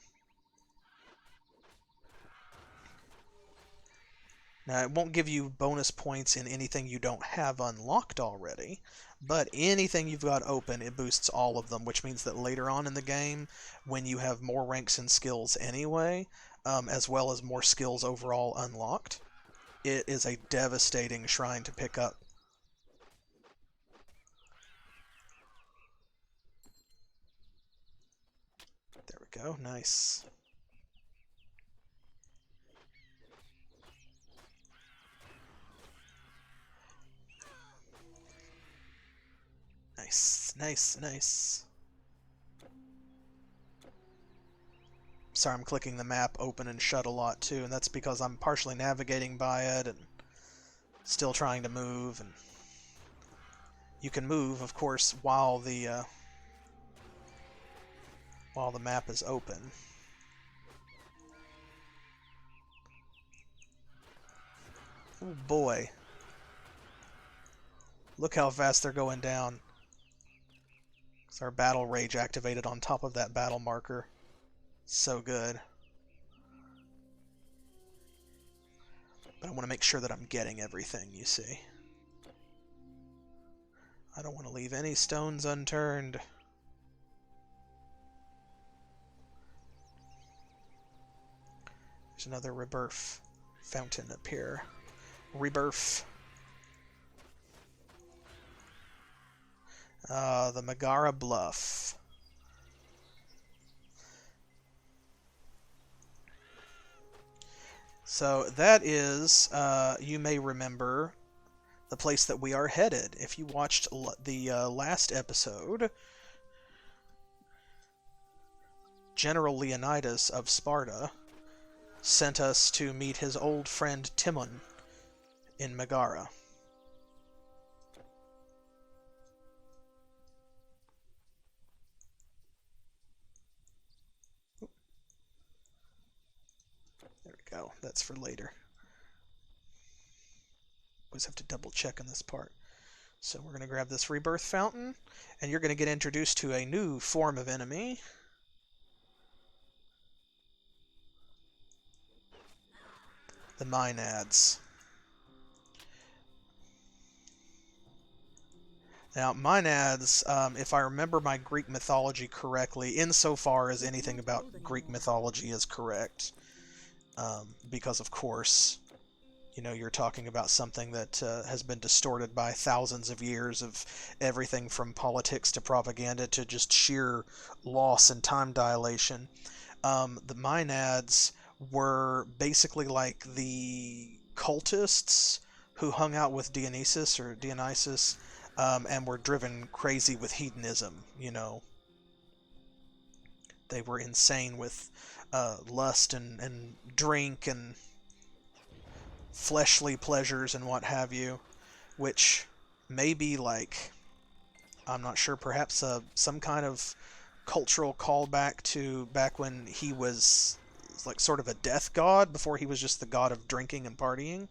Now, it won't give you bonus points in anything you don't have unlocked already, but anything you've got open, it boosts all of them, which means that later on in the game, when you have more ranks and skills anyway, as well as more skills overall unlocked, it is a devastating shrine to pick up. There we go, nice. Nice, nice, nice. Sorry, I'm clicking the map open and shut a lot too, and that's because I'm partially navigating by it and still trying to move. And you can move, of course, while the map is open. Oh boy. Look how fast they're going down. It's our battle rage activated on top of that battle marker. So good. But I want to make sure that I'm getting everything, you see. I don't want to leave any stones unturned. There's another rebirth fountain up here. Rebirth. The Megara Bluff. So that is, you may remember, the place that we are headed. If you watched the last episode, General Leonidas of Sparta sent us to meet his old friend Timon in Megara. There we go. That's for later. Always have to double check on this part. So we're going to grab this rebirth fountain, and you're going to get introduced to a new form of enemy. The Maenads. Now, Maenads, if I remember my Greek mythology correctly, insofar as anything about Greek mythology is correct, because of course, you know, you're talking about something that has been distorted by thousands of years of everything from politics to propaganda to just sheer loss and time dilation. The Maenads were basically like the cultists who hung out with Dionysus, and were driven crazy with hedonism, you know. They were insane with lust and drink and fleshly pleasures and what have you, which may be like, I'm not sure, perhaps some kind of cultural callback to back when he was like sort of a death god before he was just the god of drinking and partying.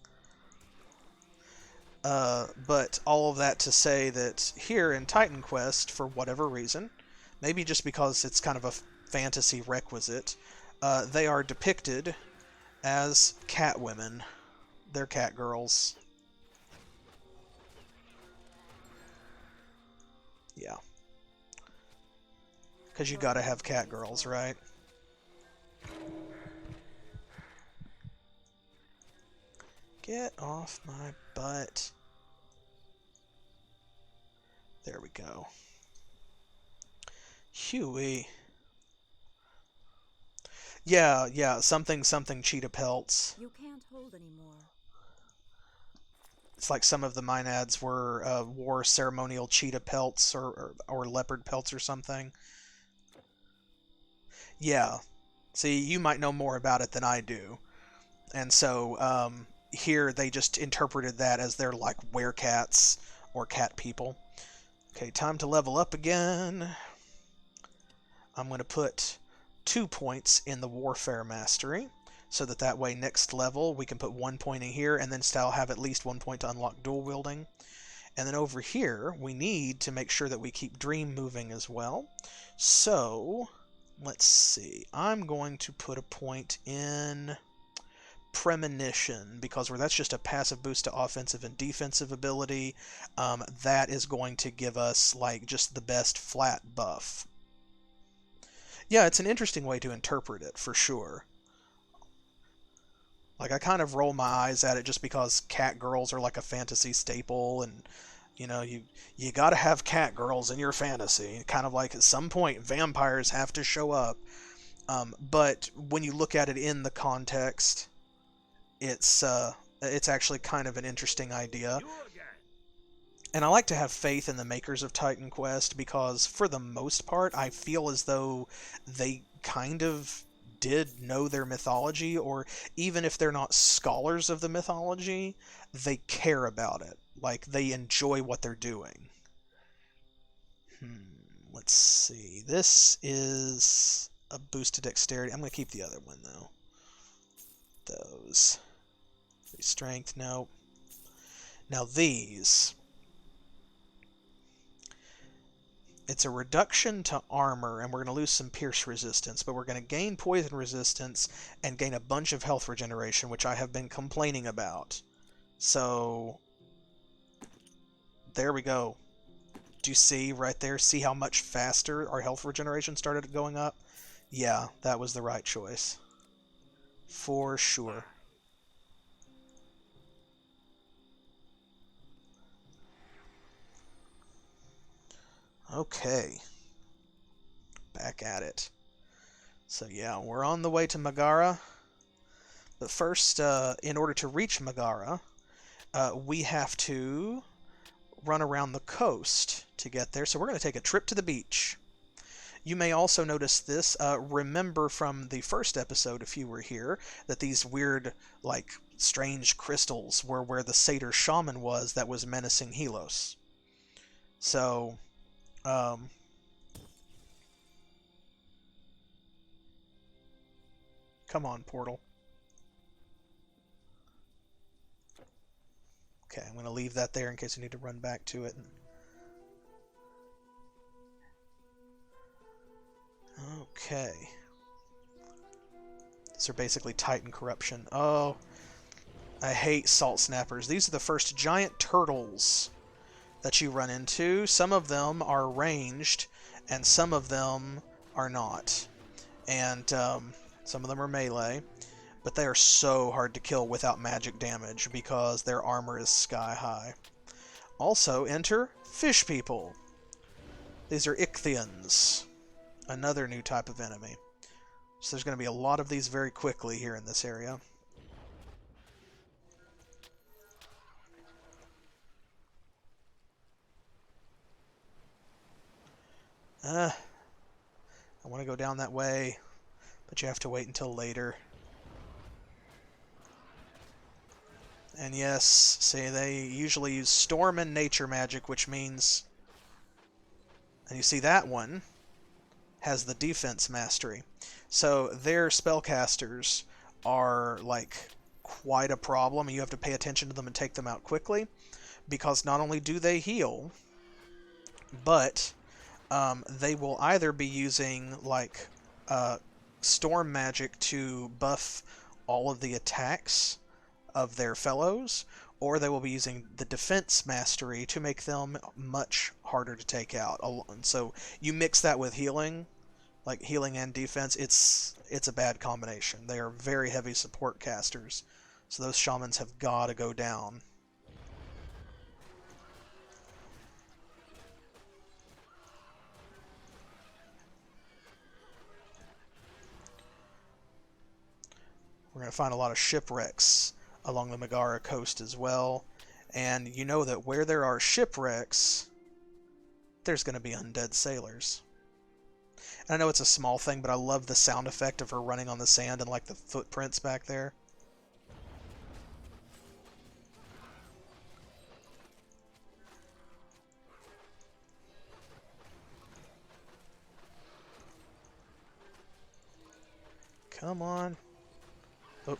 But all of that to say that here in Titan Quest, for whatever reason, maybe just because it's kind of a fantasy requisite, they are depicted as cat women. They're cat girls. Yeah. Because you gotta have cat girls, right? Get off my butt. There we go. Huey. Yeah, something cheetah pelts. You can't hold anymore. It's like some of the Maenads wore ceremonial cheetah pelts or leopard pelts or something. Yeah. See, you might know more about it than I do. And so here they just interpreted that as they're like werecats or cat people. Okay, time to level up again. I'm going to put 2 points in the Warfare Mastery, so that way next level we can put 1 point in here, and then still have at least 1 point to unlock dual wielding. And then over here, we need to make sure that we keep Dream moving as well. So, let's see. I'm going to put a point in Premonition, because that's just a passive boost to offensive and defensive ability. That is going to give us like just the best flat buff. Yeah, it's an interesting way to interpret it, for sure. Like, I kind of roll my eyes at it just because cat girls are like a fantasy staple, and, you know, you gotta have cat girls in your fantasy. Kind of like, at some point, vampires have to show up. But when you look at it in the context, it's actually kind of an interesting idea. And I like to have faith in the makers of Titan Quest, because for the most part I feel as though they kind of did know their mythology, or even if they're not scholars of the mythology, they care about it. Like, they enjoy what they're doing. Let's see. This is a boost to dexterity. I'm going to keep the other one, though. Those. Strength, no. Now these. It's a reduction to armor, and we're going to lose some pierce resistance, but we're going to gain poison resistance and gain a bunch of health regeneration, which I have been complaining about. So, there we go. Do you see right there? See how much faster our health regeneration started going up? Yeah, that was the right choice. For sure. Okay. Back at it. So yeah, we're on the way to Megara. But first, in order to reach Megara, we have to run around the coast to get there. So we're going to take a trip to the beach. You may also notice this. Remember from the first episode, if you were here, that these weird, like, strange crystals were where the satyr shaman was that was menacing Helos. So, come on, portal. Okay, I'm going to leave that there in case you need to run back to it. Okay. These are basically Titan corruption. Oh, I hate salt snappers. These are the first giant turtles that you run into. Some of them are ranged, and some of them are not. And some of them are melee. But they are so hard to kill without magic damage because their armor is sky high. Also, enter fish people. These are Ichthyans, another new type of enemy. So there's going to be a lot of these very quickly here in this area. I want to go down that way, but you have to wait until later. And yes, see, they usually use storm and nature magic, which means... And you see that one has the defense mastery. So their spellcasters are, like, quite a problem, and you have to pay attention to them and take them out quickly, because not only do they heal, but they will either be using, like, storm magic to buff all of the attacks of their fellows, or they will be using the defense mastery to make them much harder to take out. And so you mix that with healing, like healing and defense, it's a bad combination. They are very heavy support casters, so those shamans have got to go down. going to find a lot of shipwrecks along the Megara coast as well. And you know that where there are shipwrecks, there's going to be undead sailors. And I know it's a small thing, but I love the sound effect of her running on the sand and like the footprints back there. Come on. Oh.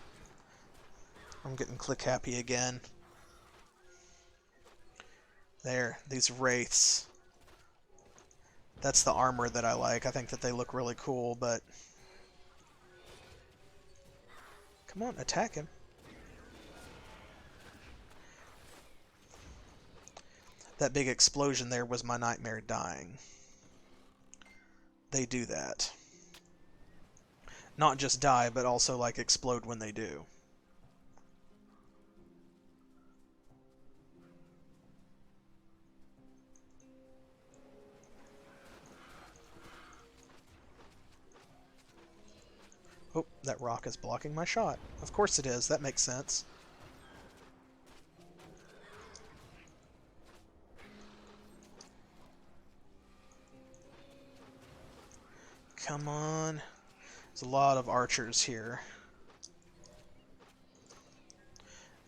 I'm getting click happy again. There, these wraiths. That's the armor that I like. I think that they look really cool, but... Come on, attack him. That big explosion there was my nightmare dying. They do that. Not just die, but also, like, explode when they do. Oh, that rock is blocking my shot. Of course it is. That makes sense. Come on. There's a lot of archers here.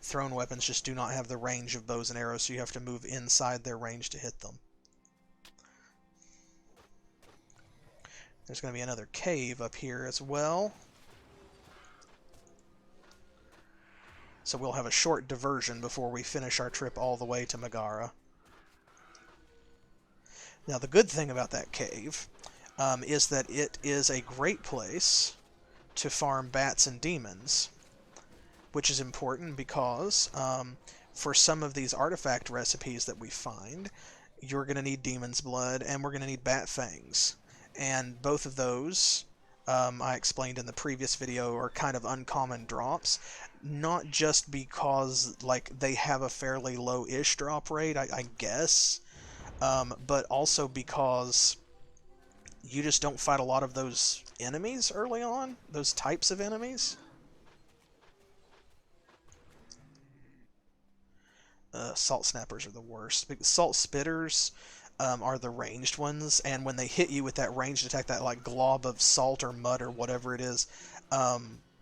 Thrown weapons just do not have the range of bows and arrows, so you have to move inside their range to hit them. There's going to be another cave up here as well. So we'll have a short diversion before we finish our trip all the way to Megara. Now the good thing about that cave is that it is a great place to farm bats and demons, which is important because for some of these artifact recipes that we find, you're going to need demon's blood and we're going to need bat fangs. And both of those, I explained in the previous video, are kind of uncommon drops. Not just because like they have a fairly low-ish drop rate, I guess, but also because you just don't fight a lot of those enemies early on, those types of enemies. Salt snappers are the worst. Salt spitters are the ranged ones, and when they hit you with that ranged attack, that like glob of salt or mud or whatever it is,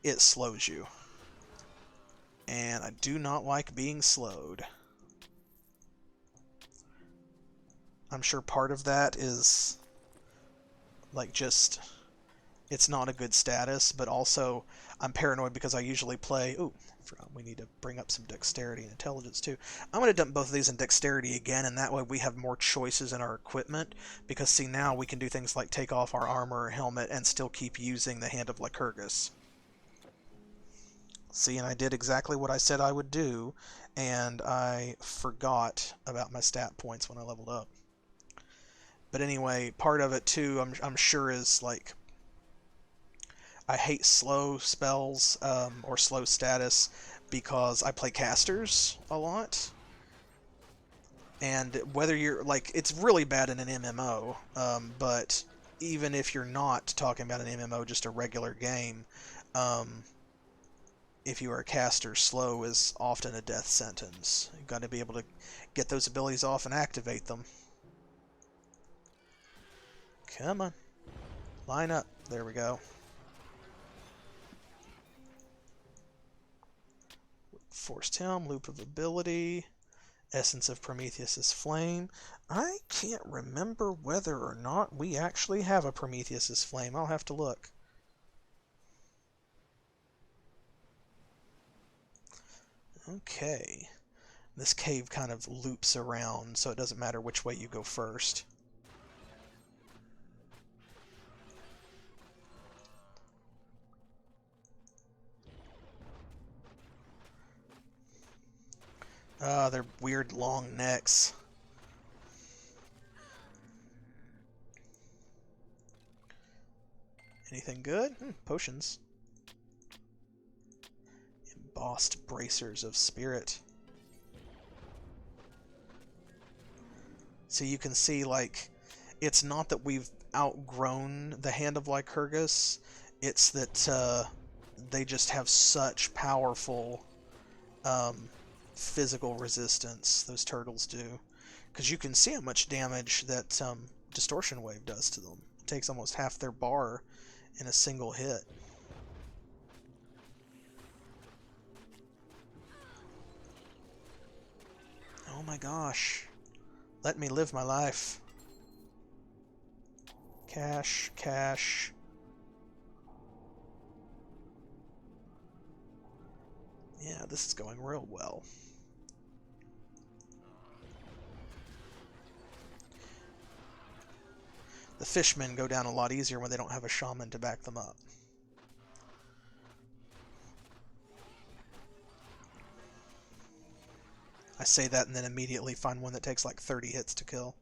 it slows you. And I do not like being slowed. I'm sure part of that is like just it's not a good status, but also I'm paranoid because I usually play... Ooh, we need to bring up some dexterity and intelligence too. I'm going to dump both of these in dexterity again, and that way we have more choices in our equipment, because see, now we can do things like take off our armor or helmet and still keep using the Hand of Lycurgus. See, and I did exactly what I said I would do, and I forgot about my stat points when I leveled up. But anyway, part of it too, I'm sure, is like I hate slow spells or slow status because I play casters a lot. And whether you're like, it's really bad in an MMO, but even if you're not talking about an MMO, just a regular game, if you are a caster, slow is often a death sentence. You've got to be able to get those abilities off and activate them. Come on. Line up. There we go. Forced Helm, Loop of Ability, Essence of Prometheus's Flame. I can't remember whether or not we actually have a Prometheus's Flame. I'll have to look. Okay. This cave kind of loops around, so it doesn't matter which way you go first. They're weird long necks. Anything good? Potions. Embossed bracers of spirit. So you can see, like, it's not that we've outgrown the Hand of Lycurgus, it's that they just have such powerful physical resistance, those turtles do. Because you can see how much damage that distortion wave does to them. It takes almost half their bar in a single hit. Oh my gosh. Let me live my life. Cash, cash. Yeah, this is going real well. The fishmen go down a lot easier when they don't have a shaman to back them up. I say that and then immediately find one that takes like 30 hits to kill.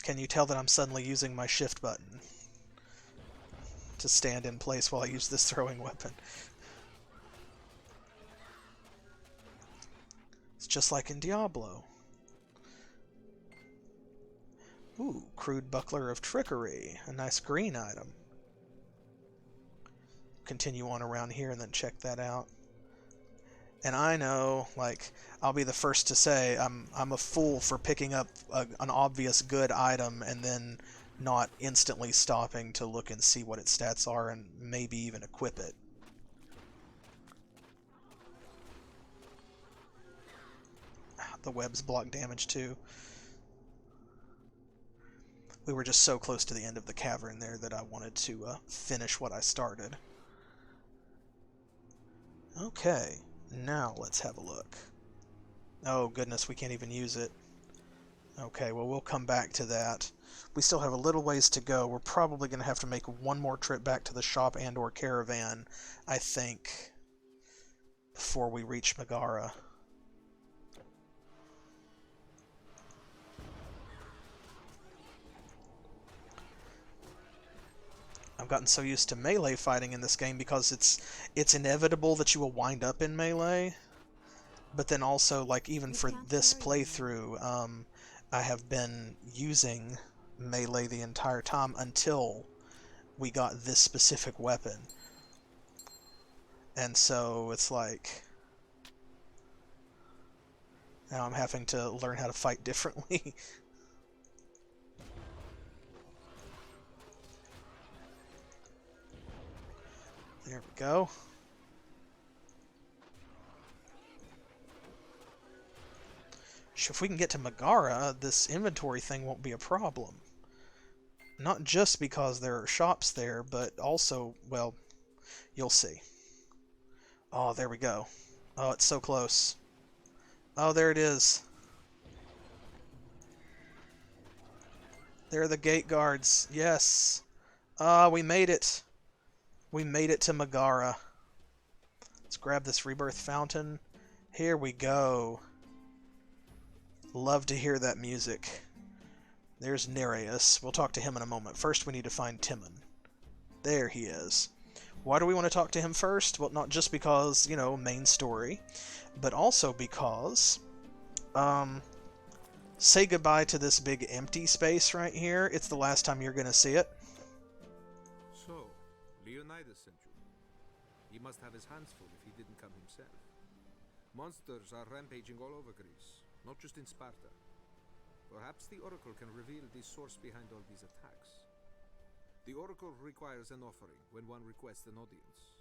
Can you tell that I'm suddenly using my shift button to stand in place while I use this throwing weapon? It's just like in Diablo. Ooh, crude buckler of trickery. A nice green item. Continue on around here and then check that out. And I know, like, I'll be the first to say I'm a fool for picking up an obvious good item and then not instantly stopping to look and see what its stats are and maybe even equip it. The webs block damage too. We were just so close to the end of the cavern there that I wanted to finish what I started. Okay, now let's have a look. Oh goodness, we can't even use it. Okay, well we'll come back to that. We still have a little ways to go. We're probably going to have to make one more trip back to the shop and or caravan, I think, before we reach Megara. I've gotten so used to melee fighting in this game because it's inevitable that you will wind up in melee. But then also, like, even for this playthrough, I have been using melee the entire time until we got this specific weapon. And so it's like now I'm having to learn how to fight differently. There we go. If we can get to Megara, this inventory thing won't be a problem. Not just because there are shops there, but also, well, you'll see. Oh, there we go. Oh, it's so close. Oh, there it is. There are the gate guards. Yes. Ah, we made it. We made it to Megara. Let's grab this rebirth fountain. Here we go. Love to hear that music. There's Nereus. We'll talk to him in a moment. First, we need to find Timon. There he is. Why do we want to talk to him first? Well, not just because, you know, main story, but also because, say goodbye to this big empty space right here. It's the last time you're going to see it. So, Leonidas sent you. He must have his hands full if he didn't come himself. Monsters are rampaging all over Greece, not just in Sparta. Perhaps the Oracle can reveal the source behind all these attacks. The Oracle requires an offering when one requests an audience.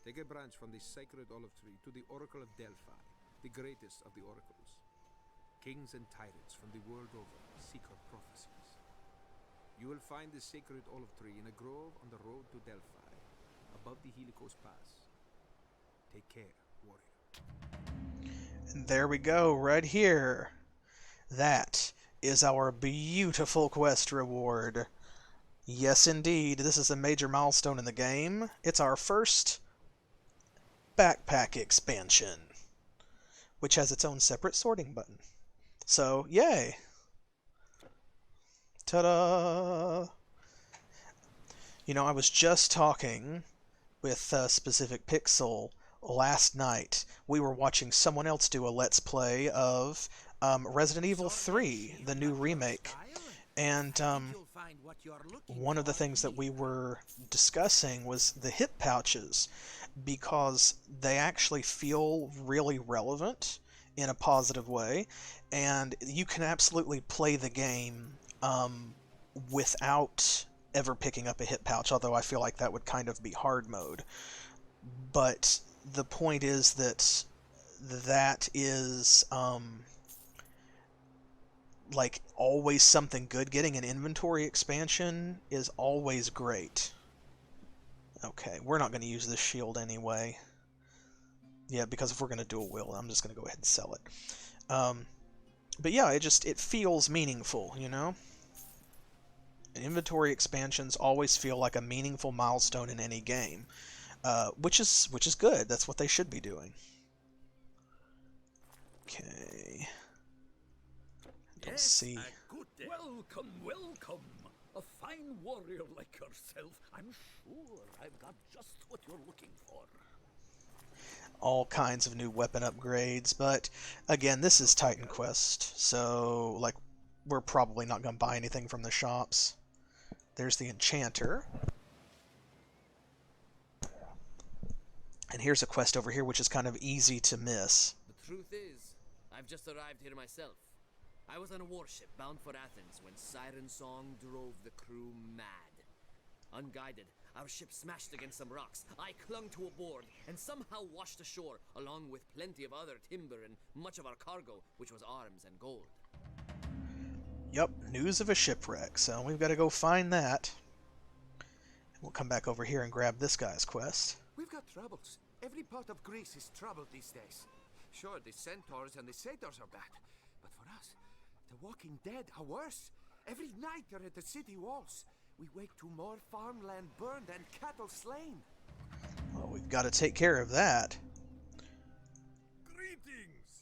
Take a branch from the sacred olive tree to the Oracle of Delphi, the greatest of the oracles. Kings and tyrants from the world over seek her prophecies. You will find the sacred olive tree in a grove on the road to Delphi, above the Helicos Pass. Take care, warrior. And there we go, right here. That is our beautiful quest reward. Yes, indeed, this is a major milestone in the game. It's our first backpack expansion, which has its own separate sorting button. So, yay! Ta-da! You know, I was just talking with Specific Pixel last night. We were watching someone else do a Let's Play of Resident Evil 3, the new remake. And You'll find what you're looking one of the for things that we here. were discussing was the hip pouches, because they actually feel really relevant in a positive way, and you can absolutely play the game without ever picking up a hip pouch, although I feel like that would kind of be hard mode. But the point is that that is like always something good. Getting an inventory expansion is always great. Okay, we're not going to use this shield anyway. Yeah, because if we're going to dual wield, I'm just going to go ahead and sell it. But yeah, it feels meaningful, you know? And inventory expansions always feel like a meaningful milestone in any game, which is good. That's what they should be doing. Okay. Don't see. A good day. Welcome, welcome. A fine warrior like yourself. I'm sure I've got just what you're looking for. All kinds of new weapon upgrades, but again, this is Titan Quest, so like we're probably not going to buy anything from the shops. There's the Enchanter. And here's a quest over here which is kind of easy to miss. The truth is, I've just arrived here myself. I was on a warship bound for Athens when Siren Song drove the crew mad. Unguided, our ship smashed against some rocks. I clung to a board and somehow washed ashore, along with plenty of other timber and much of our cargo, which was arms and gold. Yep, news of a shipwreck, so we've got to go find that. We'll come back over here and grab this guy's quest. We've got troubles. Every part of Greece is troubled these days. Sure, the centaurs and the satyrs are bad, but for us, the walking dead are worse. Every night they're at the city walls. We wake to more farmland burned and cattle slain. Well, we've got to take care of that. Greetings.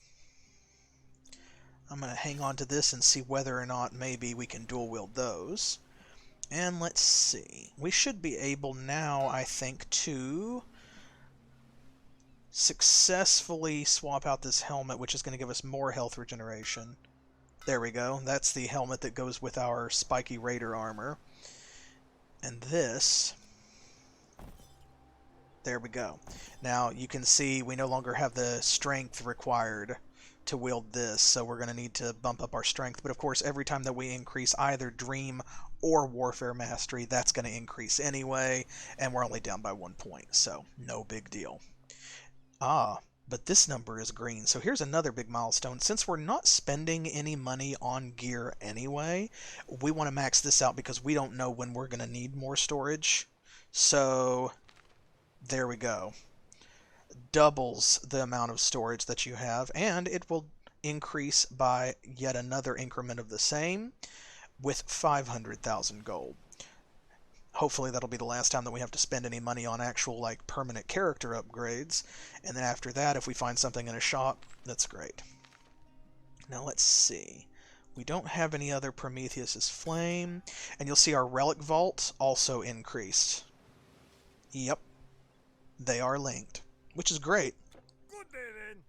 I'm going to hang on to this and see whether or not maybe we can dual wield those. And let's see. We should be able now, I think, to successfully swap out this helmet, which is going to give us more health regeneration. There we go. That's the helmet that goes with our spiky raider armor. And this, there we go. Now you can see we no longer have the strength required to wield this, so we're going to need to bump up our strength. But of course, every time that we increase either Dream or Warfare Mastery, that's going to increase anyway, and we're only down by 1 point, so no big deal. But this number is green, so here's another big milestone. Since we're not spending any money on gear anyway, we want to max this out because we don't know when we're going to need more storage. So there we go. Doubles the amount of storage that you have, and it will increase by yet another increment of the same with 500,000 gold. Hopefully that'll be the last time that we have to spend any money on actual like permanent character upgrades, and then after that, if we find something in a shop, that's great. Now let's see. We don't have any other Prometheus's Flame, and you'll see our Relic Vault also increased. Yep, they are linked, which is great. Good day then.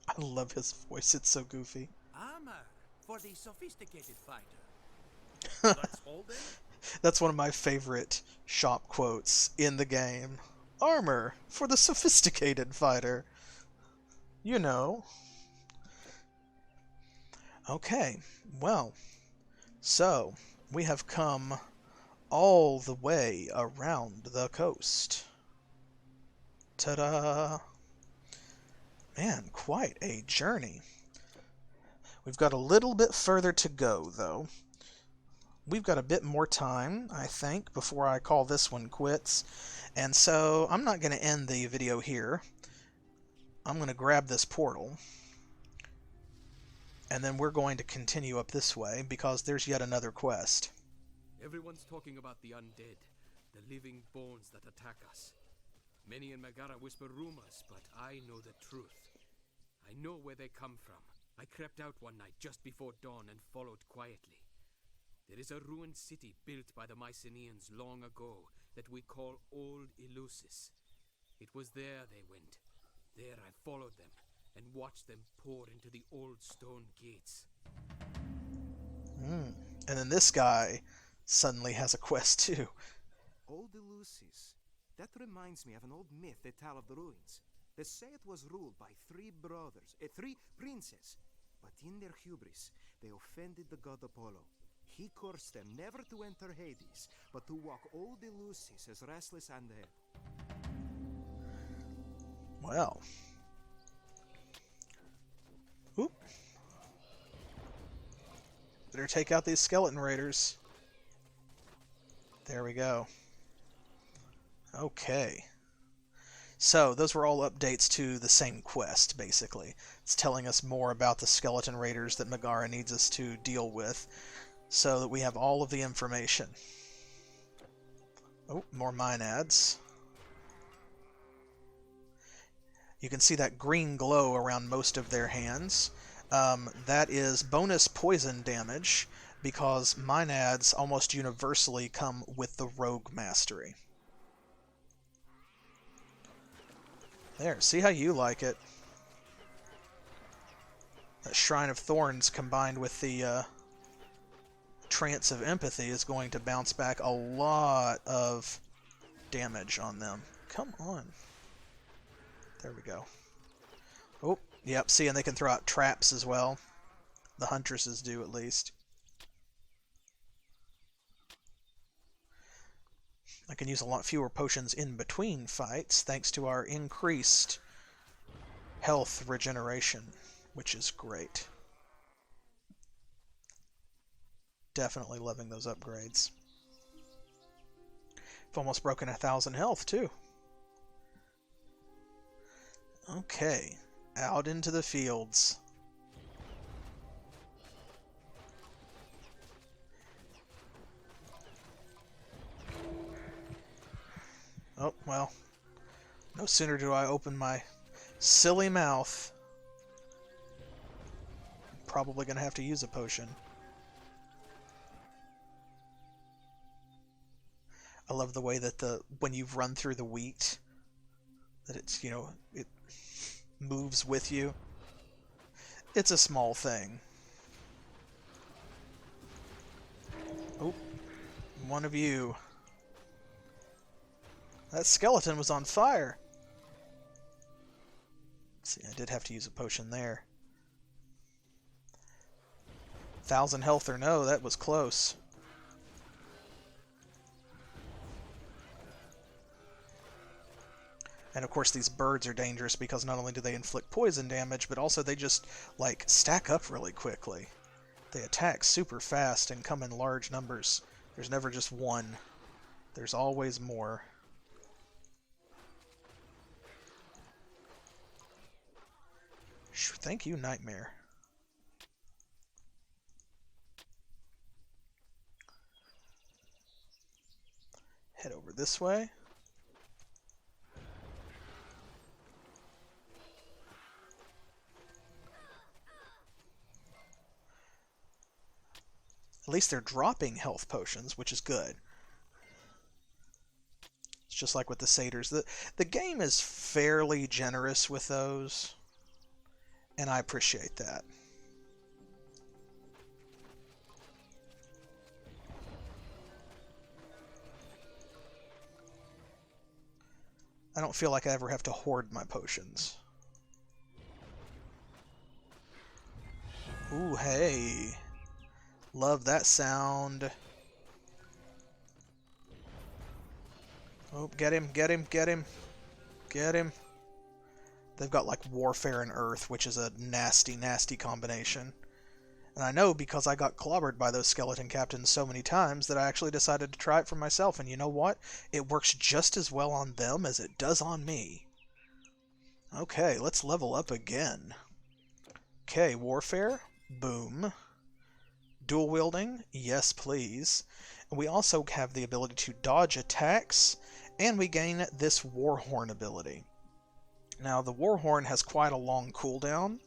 I love his voice, it's so goofy. Armor for the sophisticated fighter. That's all then? That's one of my favorite shop quotes in the game. Armor for the sophisticated fighter. You know. Okay, well, so we have come all the way around the coast. Ta-da! Man, quite a journey. We've got a little bit further to go, though. We've got a bit more time, I think, before I call this one quits. And so I'm not going to end the video here. I'm going to grab this portal. And then we're going to continue up this way because there's yet another quest. Everyone's talking about the undead, the living bones that attack us. Many in Megara whisper rumors, but I know the truth. I know where they come from. I crept out one night just before dawn and followed quietly. There is a ruined city built by the Mycenaeans long ago that we call Old Eleusis. It was there they went. There I followed them and watched them pour into the old stone gates. And then this guy suddenly has a quest too. Old Eleusis. That reminds me of an old myth they tell of the ruins. They say it was ruled by three brothers, three princes. But in their hubris, they offended the god Apollo. He cursed them never to enter Hades, but to walk old Eleusis as restless undead. Well. Oop. Better take out these skeleton raiders. There we go. Okay. So, those were all updates to the same quest, basically. It's telling us more about the skeleton raiders that Megara needs us to deal with, so that we have all of the information. Oh, more mine ads. You can see that green glow around most of their hands. That is bonus poison damage, because mine ads almost universally come with the rogue mastery. There, see how you like it. That Shrine of Thorns combined with the Trance of Empathy is going to bounce back a lot of damage on them. Come on. There we go. Oh, yep, see, and they can throw out traps as well. The huntresses do, at least. I can use a lot fewer potions in between fights, thanks to our increased health regeneration, which is great. Definitely loving those upgrades. I've almost broken 1,000 health, too. Okay, out into the fields. Oh, well, no sooner do I open my silly mouth. I'm probably going to have to use a potion. I love the way that when you've run through the wheat, that it's, you know, it moves with you. It's a small thing. Oh, one of you. That skeleton was on fire. Let's see, I did have to use a potion there. 1,000 health or no, that was close. And of course these birds are dangerous because not only do they inflict poison damage, but also they just, like, stack up really quickly. They attack super fast and come in large numbers. There's never just one. There's always more. Thank you, Nightmare. Head over this way. At least they're dropping health potions, which is good. It's just like with the satyrs. The game is fairly generous with those, and I appreciate that. I don't feel like I ever have to hoard my potions. Ooh, hey. Love that sound. Oh, get him, get him, get him. Get him. They've got like Warfare and Earth, which is a nasty, nasty combination. And I know because I got clobbered by those skeleton captains so many times that I actually decided to try it for myself. And you know what? It works just as well on them as it does on me. Okay, let's level up again. Okay, Warfare. Boom. Dual wielding, yes please. And we also have the ability to dodge attacks, and we gain this Warhorn ability. Now the Warhorn has quite a long cooldown.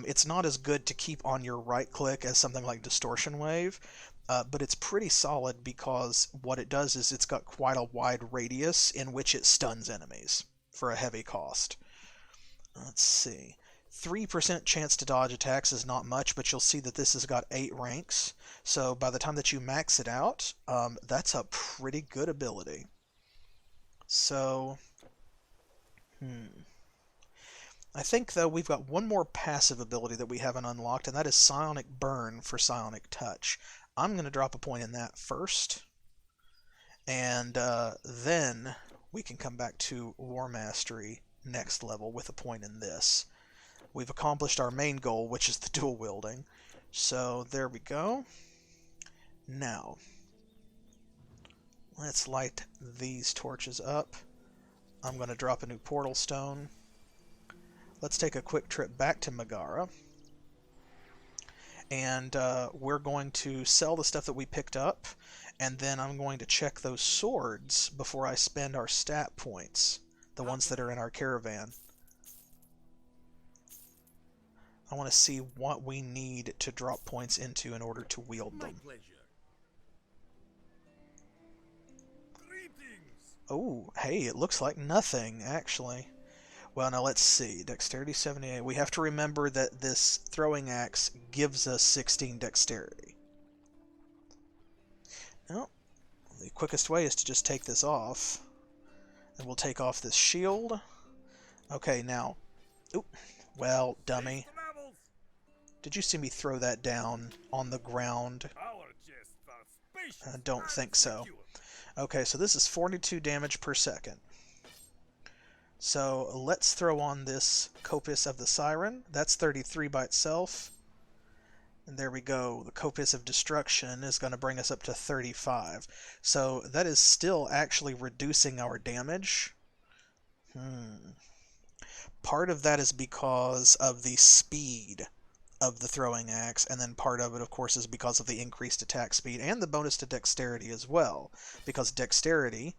It's not as good to keep on your right click as something like Distortion Wave, but it's pretty solid because what it does is it's got quite a wide radius in which it stuns enemies for a heavy cost. Let's see. 3% chance to dodge attacks is not much, but you'll see that this has got 8 ranks. So by the time that you max it out, that's a pretty good ability. So, I think, though, we've got one more passive ability that we haven't unlocked, and that is Psionic Burn for Psionic Touch. I'm going to drop a point in that first, and then we can come back to War Mastery next level with a point in this. We've accomplished our main goal, which is the dual wielding. So there we go. Now, let's light these torches up. I'm going to drop a new portal stone. Let's take a quick trip back to Megara. And we're going to sell the stuff that we picked up, and then I'm going to check those swords before I spend our stat points, the ones that are in our caravan. I want to see what we need to drop points into in order to wield them. My pleasure. Greetings. Oh, hey, it looks like nothing, actually. Well, now let's see. Dexterity 78. We have to remember that this throwing axe gives us 16 dexterity. Well, the quickest way is to just take this off. And we'll take off this shield. Okay, now... Oop. Well, dummy. Did you see me throw that down on the ground? I don't think so. Okay, so this is 42 damage per second. So let's throw on this Coppice of the Siren. That's 33 by itself. And there we go. The Coppice of Destruction is going to bring us up to 35. So that is still actually reducing our damage. Part of that is because of the speed of the throwing axe, and then part of it, of course, is because of the increased attack speed and the bonus to dexterity as well, because dexterity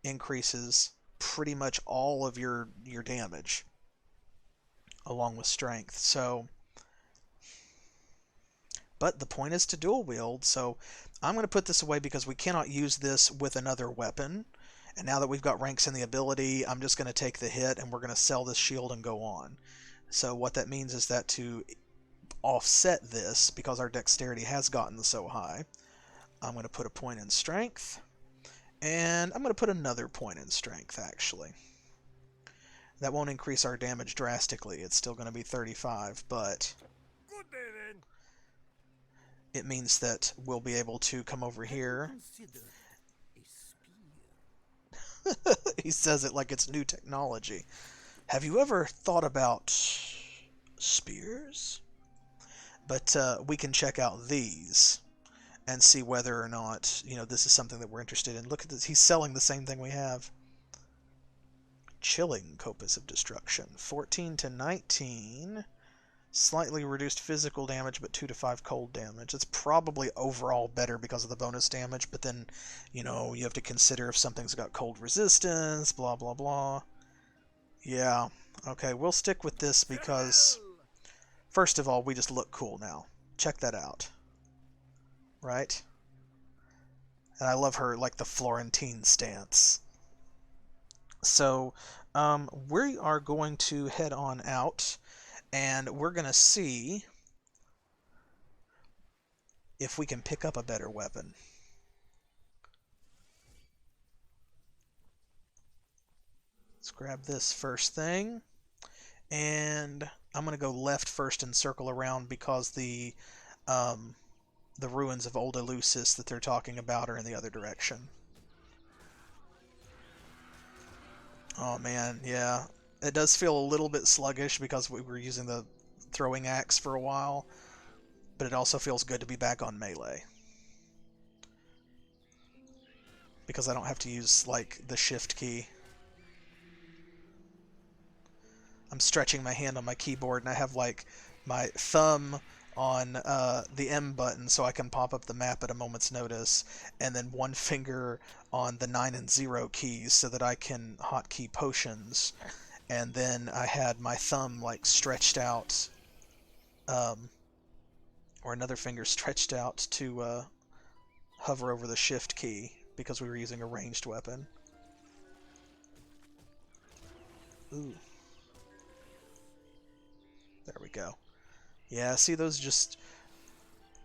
increases pretty much all of your damage along with strength. So, but the point is to dual wield, so I'm going to put this away because we cannot use this with another weapon. And now that we've got ranks in the ability, I'm just going to take the hit and we're going to sell this shield and go on. So what that means is that to offset this, because our dexterity has gotten so high, I'm going to put a point in strength, and I'm going to put another point in strength, actually. That won't increase our damage drastically. It's still going to be 35, but Good day, then. it means that we'll be able to come over here. He says it like it's new technology. Have you ever thought about spears? But we can check out these and see whether or not, this is something that we're interested in. Look at this. He's selling the same thing we have. Chilling Coppice of Destruction. 14 to 19. Slightly reduced physical damage, but 2 to 5 cold damage. It's probably overall better because of the bonus damage, but then, you have to consider if something's got cold resistance, blah, blah, blah. Yeah. Okay, we'll stick with this because... First of all, we just look cool now. Check that out. Right? And I love her, like, the Florentine stance. So, we are going to head on out, and we're going to see if we can pick up a better weapon. Let's grab this first thing. And I'm going to go left first and circle around because the ruins of Old Eleusis that they're talking about are in the other direction. Oh man, yeah. It does feel a little bit sluggish because we were using the throwing axe for a while, but it also feels good to be back on melee. Because I don't have to use, like, the shift key. I'm stretching my hand on my keyboard, and I have, like, my thumb on the M button so I can pop up the map at a moment's notice, and then one finger on the 9 and 0 keys so that I can hotkey potions. And then I had my thumb, like, stretched out, or another finger stretched out to hover over the shift key because we were using a ranged weapon. Ooh. There we go. Yeah, see those just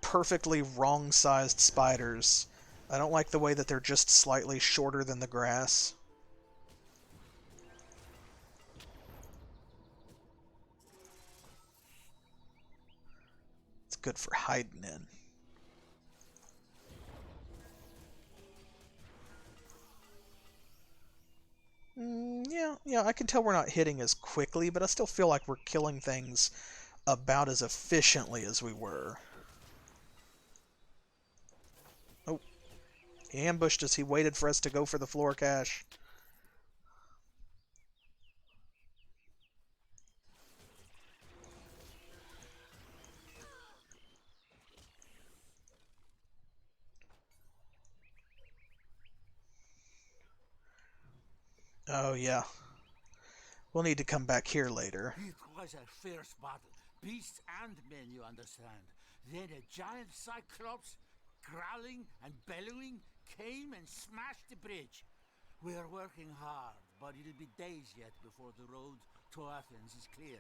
perfectly wrong-sized spiders. I don't like the way that they're just slightly shorter than the grass. It's good for hiding in. Yeah, I can tell we're not hitting as quickly, but I still feel like we're killing things about as efficiently as we were. Oh, he ambushed us. He waited for us to go for the floor cache. Oh, yeah. We'll need to come back here later. It was a fierce battle. Beasts and men, you understand. Then a giant cyclops, growling and bellowing, came and smashed the bridge. We are working hard, but it'll be days yet before the road to Athens is clear.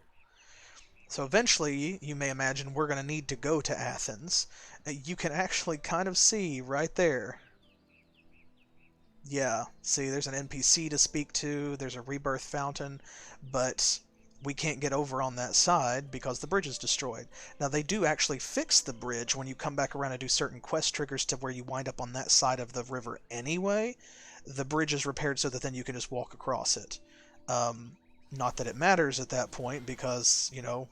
So eventually, you may imagine, we're going to need to go to Athens. You can actually kind of see right there. Yeah, see, there's an NPC to speak to, there's a rebirth fountain, but we can't get over on that side because the bridge is destroyed. Now, they do actually fix the bridge when you come back around and do certain quest triggers to where you wind up on that side of the river anyway. The bridge is repaired so that then you can just walk across it. Not that it matters at that point because, you know,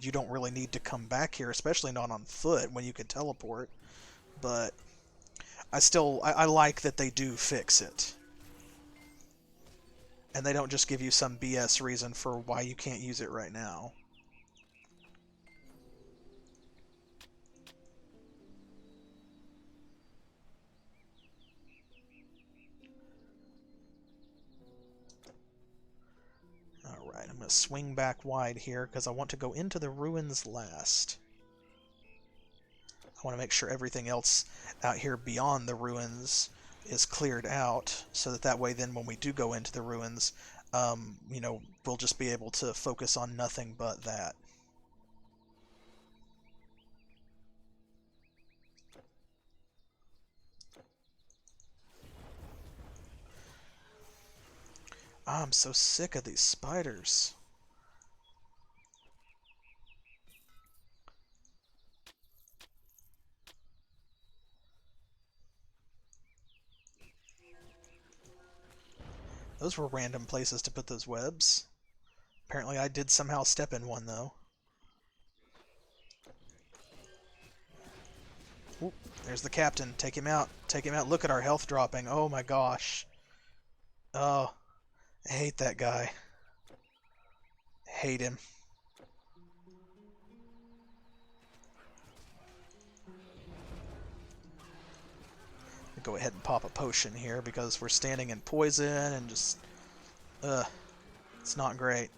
you don't really need to come back here, especially not on foot when you can teleport. But I like that they do fix it. And they don't just give you some BS reason for why you can't use it right now. Alright, I'm going to swing back wide here because I want to go into the ruins last. I want to make sure everything else out here beyond the ruins is cleared out, so that way then when we do go into the ruins, you know, we'll just be able to focus on nothing but that. I'm so sick of these spiders. Those were random places to put those webs. Apparently I did somehow step in one, though. Ooh, there's the captain. Take him out. Take him out. Look at our health dropping. Oh my gosh. Oh, I hate that guy. Hate him. Go ahead and pop a potion here because we're standing in poison and just it's not great.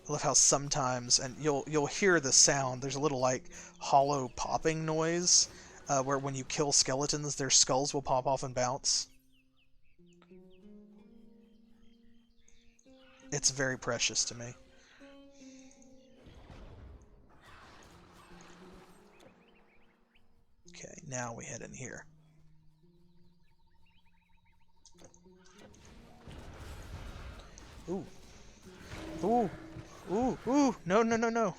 I love how sometimes, and you'll hear the sound, there's a little like hollow popping noise where when you kill skeletons their skulls will pop off and bounce. It's very precious to me. Okay, now we head in here. Ooh. Ooh. Ooh. Ooh. No, no, no, no.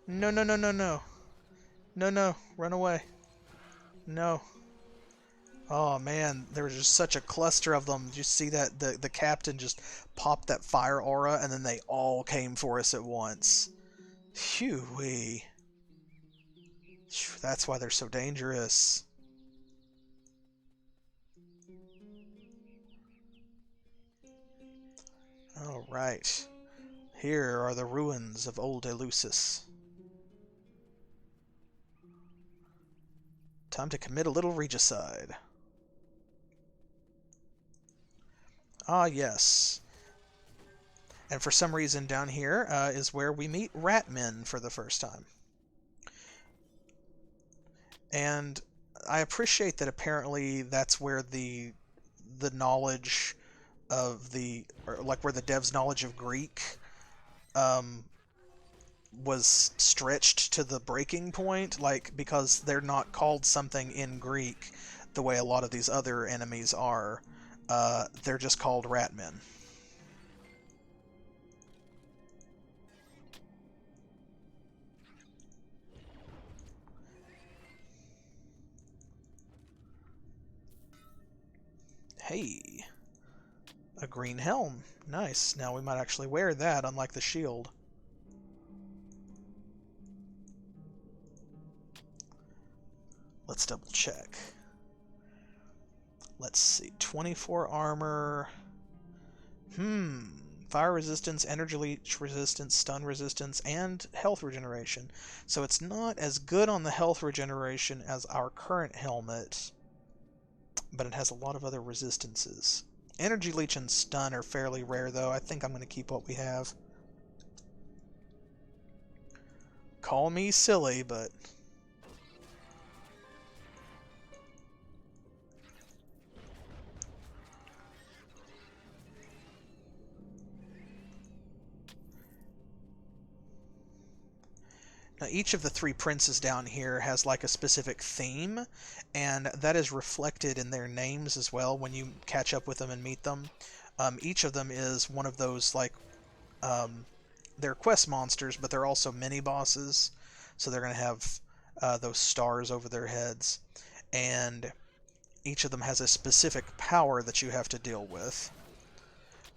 No, no, no, no, no. No, no. Run away. No. Oh, man. There was just such a cluster of them. Did you see that? The captain just popped that fire aura, and then they all came for us at once. Phew-wee. That's why they're so dangerous. Alright. Here are the ruins of old Eleusis. Time to commit a little regicide. Ah, yes. And for some reason down here is where we meet Ratmen for the first time. And I appreciate that apparently that's where the knowledge of the, or like where the dev's knowledge of Greek um, was stretched to the breaking point, like, because they're not called something in Greek the way a lot of these other enemies are. They're just called ratmen. Hey, a green helm. Nice. Now we might actually wear that, unlike the shield. Let's double check. Let's see. 24 armor. Fire resistance, energy leech resistance, stun resistance, and health regeneration. So it's not as good on the health regeneration as our current helmet, but it has a lot of other resistances. Energy leech and stun are fairly rare, though. I think I'm going to keep what we have. Call me silly, but... Now, each of the three princes down here has like a specific theme, and that is reflected in their names as well when you catch up with them and meet them. Each of them is one of those, like, they're quest monsters, but they're also mini-bosses, so they're going to have those stars over their heads, and each of them has a specific power that you have to deal with,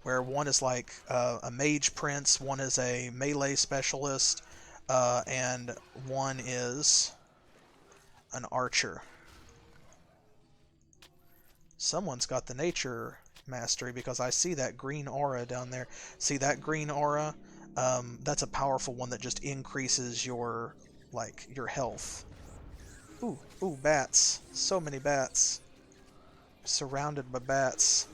where one is like a mage prince, one is a melee specialist, and one is an archer. Someone's got the nature mastery, because I see that green aura down there. See that green aura? That's a powerful one that just increases your, like, your health. Ooh, bats. So many bats. Surrounded by bats.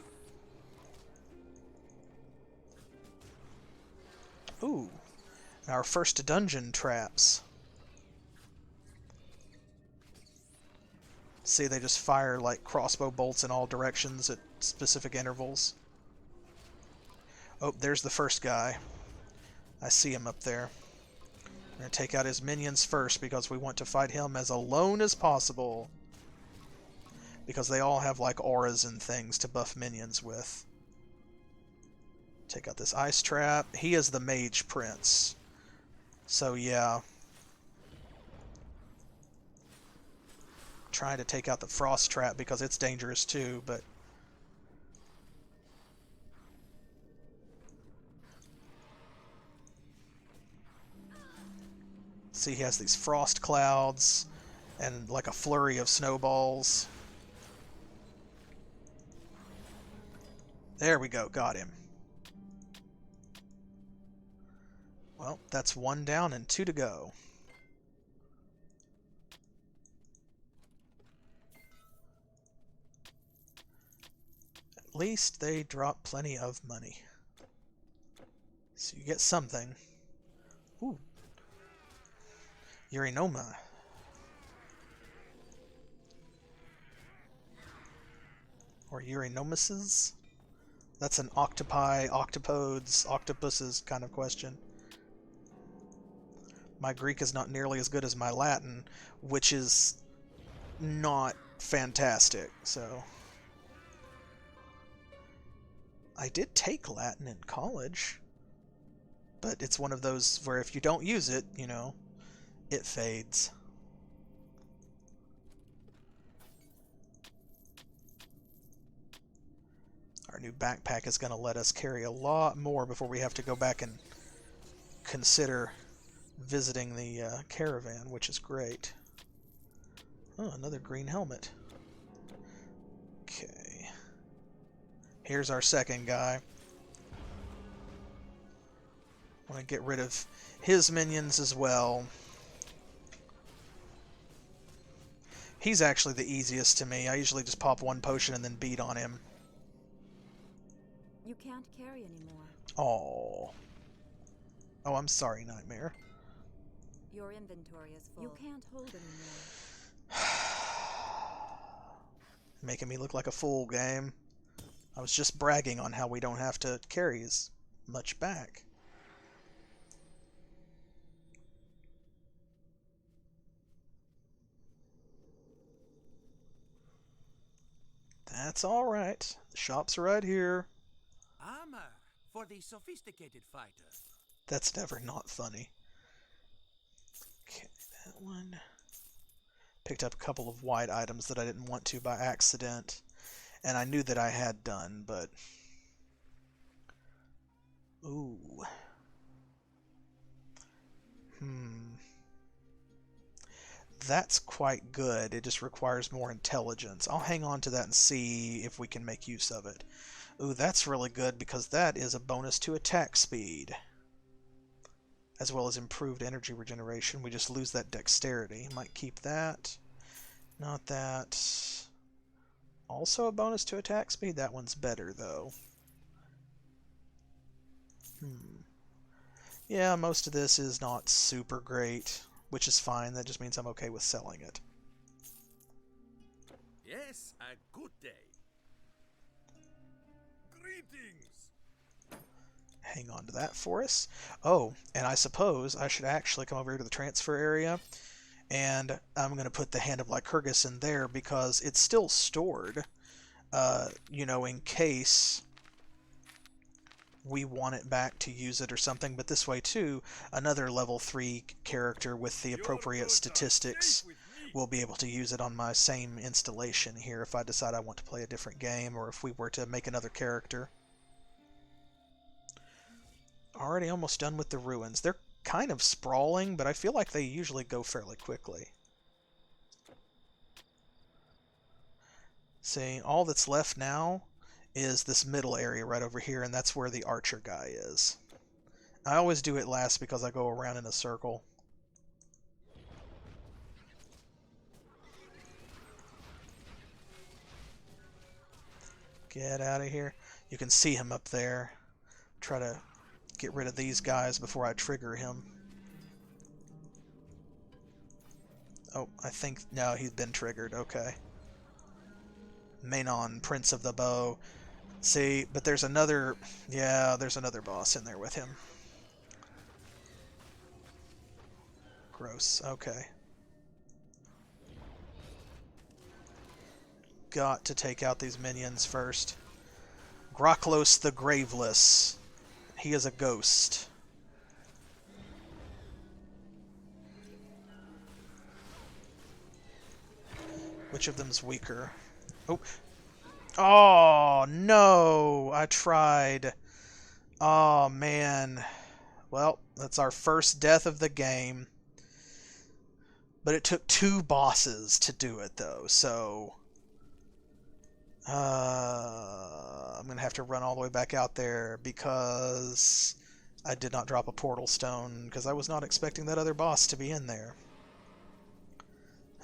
Ooh. Our first dungeon traps. See, they just fire like crossbow bolts in all directions at specific intervals. Oh, there's the first guy. I see him up there. I'm going to take out his minions first because we want to fight him as alone as possible. Because they all have like auras and things to buff minions with. Take out this ice trap. He is the mage prince. So yeah, trying to take out the frost trap because it's dangerous too, but see, he has these frost clouds and like a flurry of snowballs. There we go, got him. Well, that's one down and two to go. At least they drop plenty of money. So you get something. Ooh. Urinoma. Or urinomuses? That's an octopi, octopodes, octopuses kind of question. My Greek is not nearly as good as my Latin, which is not fantastic, so... I did take Latin in college, but it's one of those where if you don't use it, you know, it fades. Our new backpack is going to let us carry a lot more before we have to go back and consider visiting the caravan, which is great. Oh, another green helmet. Okay. Here's our second guy. Want to get rid of his minions as well. He's actually the easiest to me. I usually just pop one potion and then beat on him. You can't carry anymore. Oh. Oh, I'm sorry, Nightmare. Your inventory is full. You can't hold anymore. Making me look like a fool, game. I was just bragging on how we don't have to carry as much back. That's alright. The shop's right here. Armor for the sophisticated fighter. That's never not funny. Okay, that one. Picked up a couple of white items that I didn't want to by accident. And I knew that I had done, but... Ooh. That's quite good. It just requires more intelligence. I'll hang on to that and see if we can make use of it. Ooh, that's really good because that is a bonus to attack speed. As well as improved energy regeneration. We just lose that dexterity. Might keep that. Not that. Also a bonus to attack speed? That one's better, though. Yeah, most of this is not super great, which is fine. That just means I'm okay with selling it. Yes, a good day. Greetings. Hang on to that for us. Oh, and I suppose I should actually come over here to the transfer area, and I'm going to put the Hand of Lycurgus in there because it's still stored, you know, in case we want it back to use it or something. But this way, too, another level 3 character with the appropriate statistics will be able to use it on my same installation here if I decide I want to play a different game or if we were to make another character. Already almost done with the ruins. They're kind of sprawling, but I feel like they usually go fairly quickly. See, all that's left now is this middle area right over here, and that's where the archer guy is. I always do it last because I go around in a circle. Get out of here. You can see him up there. Try to get rid of these guys before I trigger him. Oh, I think... No, he's been triggered. Okay. Manon, Prince of the Bow. See, but there's another... Yeah, there's another boss in there with him. Gross. Okay. Got to take out these minions first. Groklos the Graveless. He is a ghost. Which of them's weaker? Oh. Oh, no! I tried. Oh, man. Well, that's our first death of the game. But it took 2 bosses to do it, though, so... I'm going to have to run all the way back out there because I did not drop a portal stone because I was not expecting that other boss to be in there.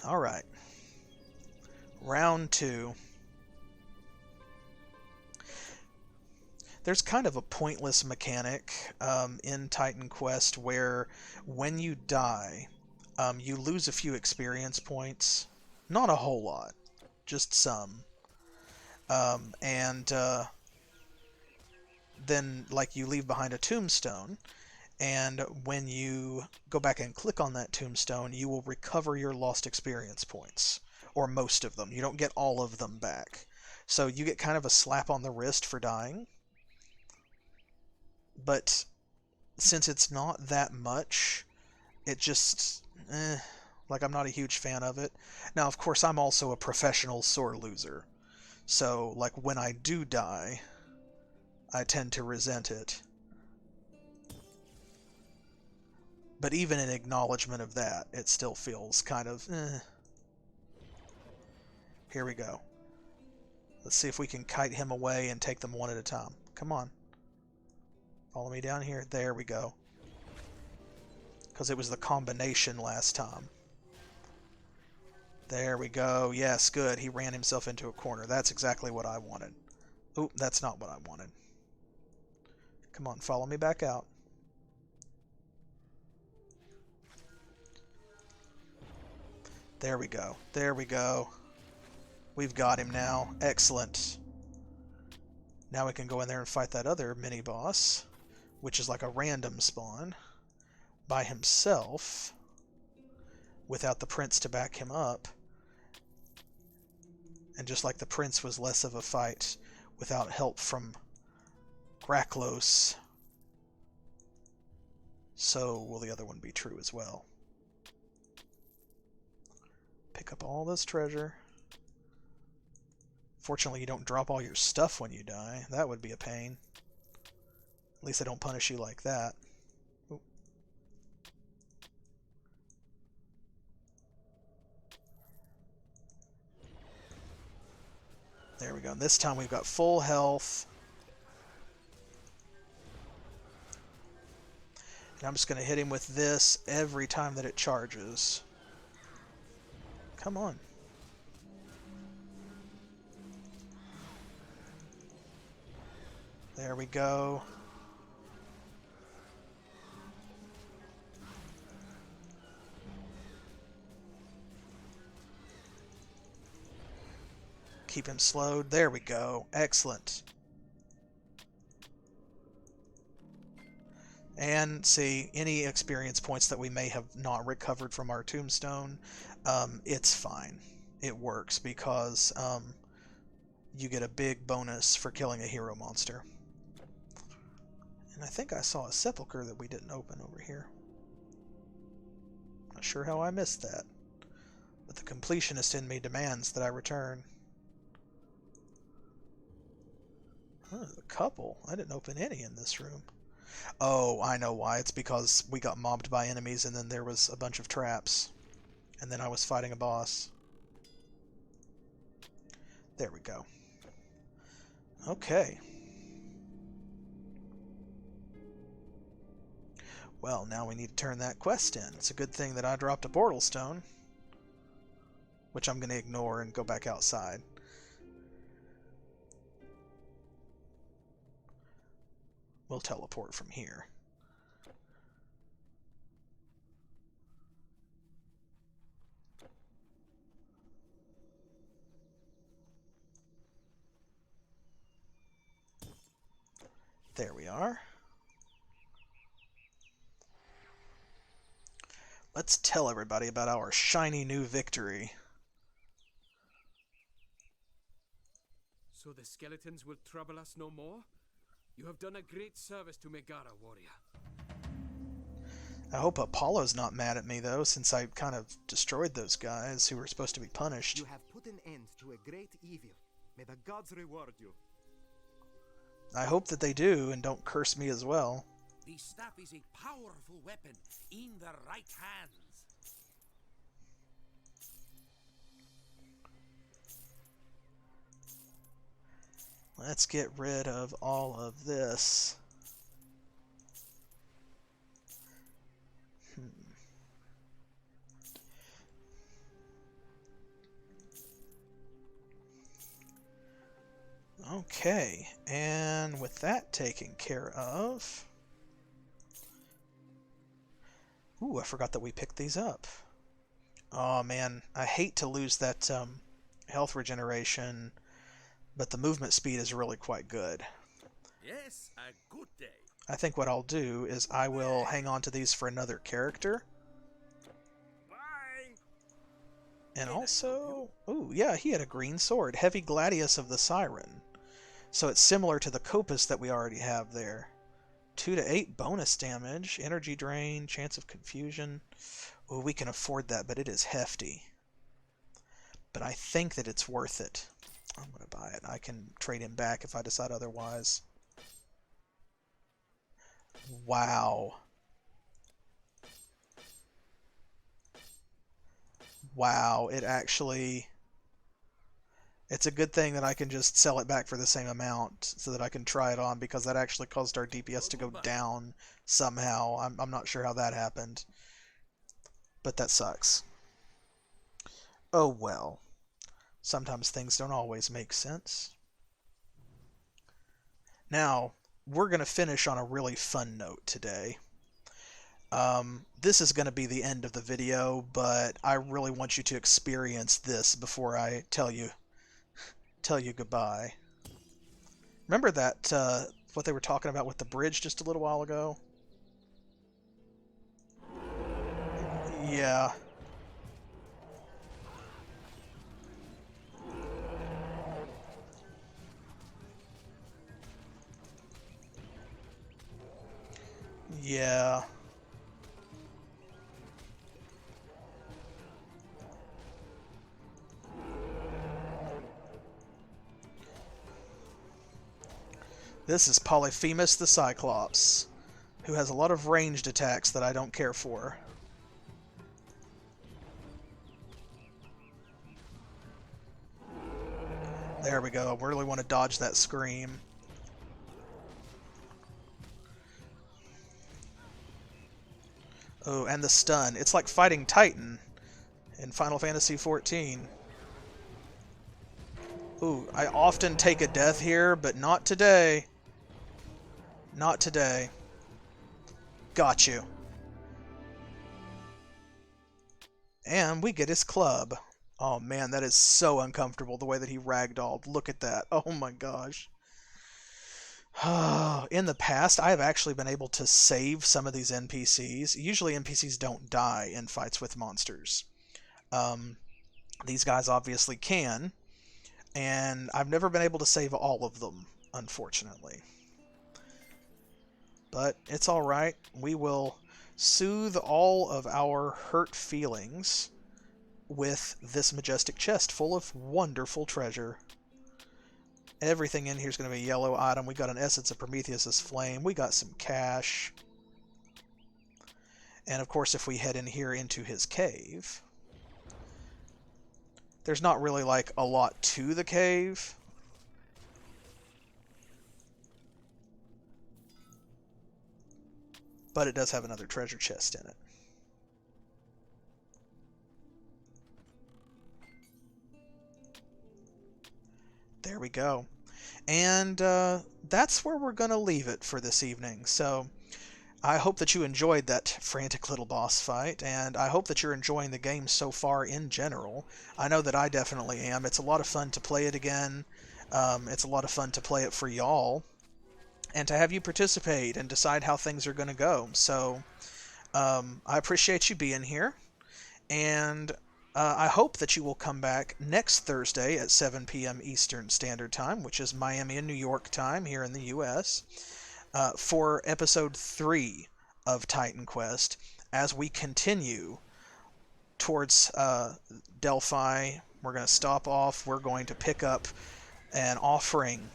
Alright. Round 2. There's kind of a pointless mechanic in Titan Quest where when you die, you lose a few experience points. Not a whole lot, just some. Then, like, you leave behind a tombstone, and when you go back and click on that tombstone, you will recover your lost experience points, or most of them. You don't get all of them back. So you get kind of a slap on the wrist for dying. But since it's not that much, it just, like, I'm not a huge fan of it. Now, of course, I'm also a professional sore loser. So, like, when I do die, I tend to resent it. But even in acknowledgement of that, it still feels kind of, Here we go. Let's see if we can kite him away and take them one at a time. Come on. Follow me down here. There we go. Because it was the combination last time. There we go. Yes, good. He ran himself into a corner. That's exactly what I wanted. Oop, that's not what I wanted. Come on, follow me back out. There we go. There we go. We've got him now. Excellent. Now we can go in there and fight that other mini-boss, which is like a random spawn, by himself, without the prince to back him up. And just like the prince was less of a fight without help from Graklos, so will the other one be true as well. Pick up all this treasure. Fortunately, you don't drop all your stuff when you die. That would be a pain. At least they don't punish you like that. Ooh. There we go. And this time we've got full health. And I'm just going to hit him with this every time that it charges. Come on. There we go. Keep him slowed. There we go. Excellent. And see, any experience points that we may have not recovered from our tombstone, it's fine. It works because you get a big bonus for killing a hero monster. And I think I saw a sepulcher that we didn't open over here. Not sure how I missed that. But the completionist in me demands that I return. Oh, there's a couple. I didn't open any in this room. Oh, I know why. It's because we got mobbed by enemies and then there was a bunch of traps. And then I was fighting a boss. There we go. Okay. Well, now we need to turn that quest in. It's a good thing that I dropped a portal stone, which I'm going to ignore and go back outside. We'll teleport from here. There we are. Let's tell everybody about our shiny new victory. So the skeletons will trouble us no more? You have done a great service to Megara, warrior. I hope Apollo's not mad at me, though, since I kind of destroyed those guys who were supposed to be punished. You have put an end to a great evil. May the gods reward you. I hope that they do, and don't curse me as well. The staff is a powerful weapon in the right hands. Let's get rid of all of this. Okay, and with that taken care of... Ooh, I forgot that we picked these up. Oh man, I hate to lose that health regeneration, but the movement speed is really quite good. Yes, a good day. I think what I'll do is I will hang on to these for another character. Bye. And also... Ooh, yeah, he had a green sword. Heavy Gladius of the Siren. So it's similar to the Copus that we already have there. 2 to 8 bonus damage, energy drain, chance of confusion. Oh, we can afford that, but it is hefty. But I think that it's worth it. I'm going to buy it. I can trade him back if I decide otherwise. Wow. Wow, it actually... It's a good thing that I can just sell it back for the same amount so that I can try it on, because that actually caused our DPS to go down somehow. I'm not sure how that happened. But that sucks. Oh well. Sometimes things don't always make sense. Now, we're going to finish on a really fun note today. This is going to be the end of the video, but I really want you to experience this before I tell you goodbye. Remember that, what they were talking about with the bridge just a little while ago? Yeah. Yeah. This is Polyphemus the Cyclops, who has a lot of ranged attacks that I don't care for. There we go. I really want to dodge that scream. Oh, and the stun. It's like fighting Titan in Final Fantasy XIV. Ooh, I often take a death here, but not today. Not today. Got you. And we get his club. Oh man, that is so uncomfortable, the way that he ragdolled. Look at that. Oh my gosh. In the past, I have actually been able to save some of these NPCs. Usually NPCs don't die in fights with monsters. These guys obviously can, and I've never been able to save all of them, unfortunately. But it's alright. We will soothe all of our hurt feelings with this majestic chest full of wonderful treasure. Everything in here is going to be a yellow item. We got an Essence of Prometheus's Flame. We got some cash. And of course, if we head in here into his cave, there's not really like a lot to the cave. But it does have another treasure chest in it. There we go. And that's where we're going to leave it for this evening. So I hope that you enjoyed that frantic little boss fight, and I hope that you're enjoying the game so far in general. I know that I definitely am. It's a lot of fun to play it again. It's a lot of fun to play it for y'all, and to have you participate and decide how things are going to go. So I appreciate you being here, and I hope that you will come back next Thursday at 7 p.m. Eastern Standard Time, which is Miami and New York time here in the U.S., for Episode 3 of Titan Quest, as we continue towards Delphi. We're going to stop off. We're going to pick up an offering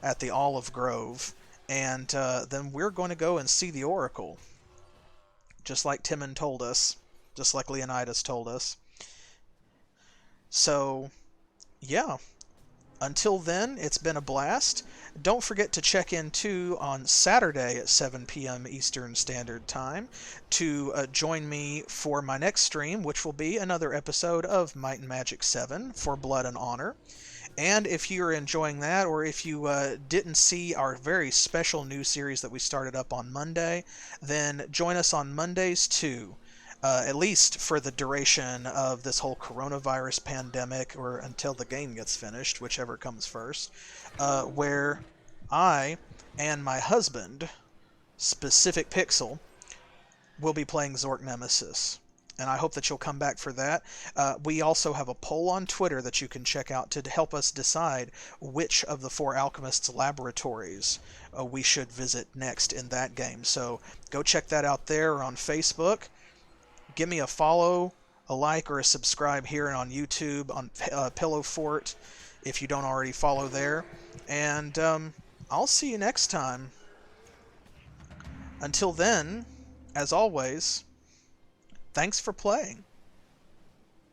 at the Olive Grove, and then we're going to go and see the Oracle, just like Timon told us, just like Leonidas told us. So, yeah. Until then, it's been a blast. Don't forget to check in, too, on Saturday at 7 p.m. Eastern Standard Time to join me for my next stream, which will be another episode of Might and Magic 7 for Blood and Honor. And if you're enjoying that, or if you didn't see our very special new series that we started up on Monday, then join us on Mondays, too. At least for the duration of this whole coronavirus pandemic, or until the game gets finished, whichever comes first, where I and my husband, Specific Pixel, will be playing Zork Nemesis. And I hope that you'll come back for that. We also have a poll on Twitter that you can check out to help us decide which of the 4 Alchemists' laboratories we should visit next in that game. So go check that out there, or on Facebook. Give me a follow, a like, or a subscribe here and on YouTube, on Pillow Fort, if you don't already follow there. And I'll see you next time. Until then, as always, thanks for playing.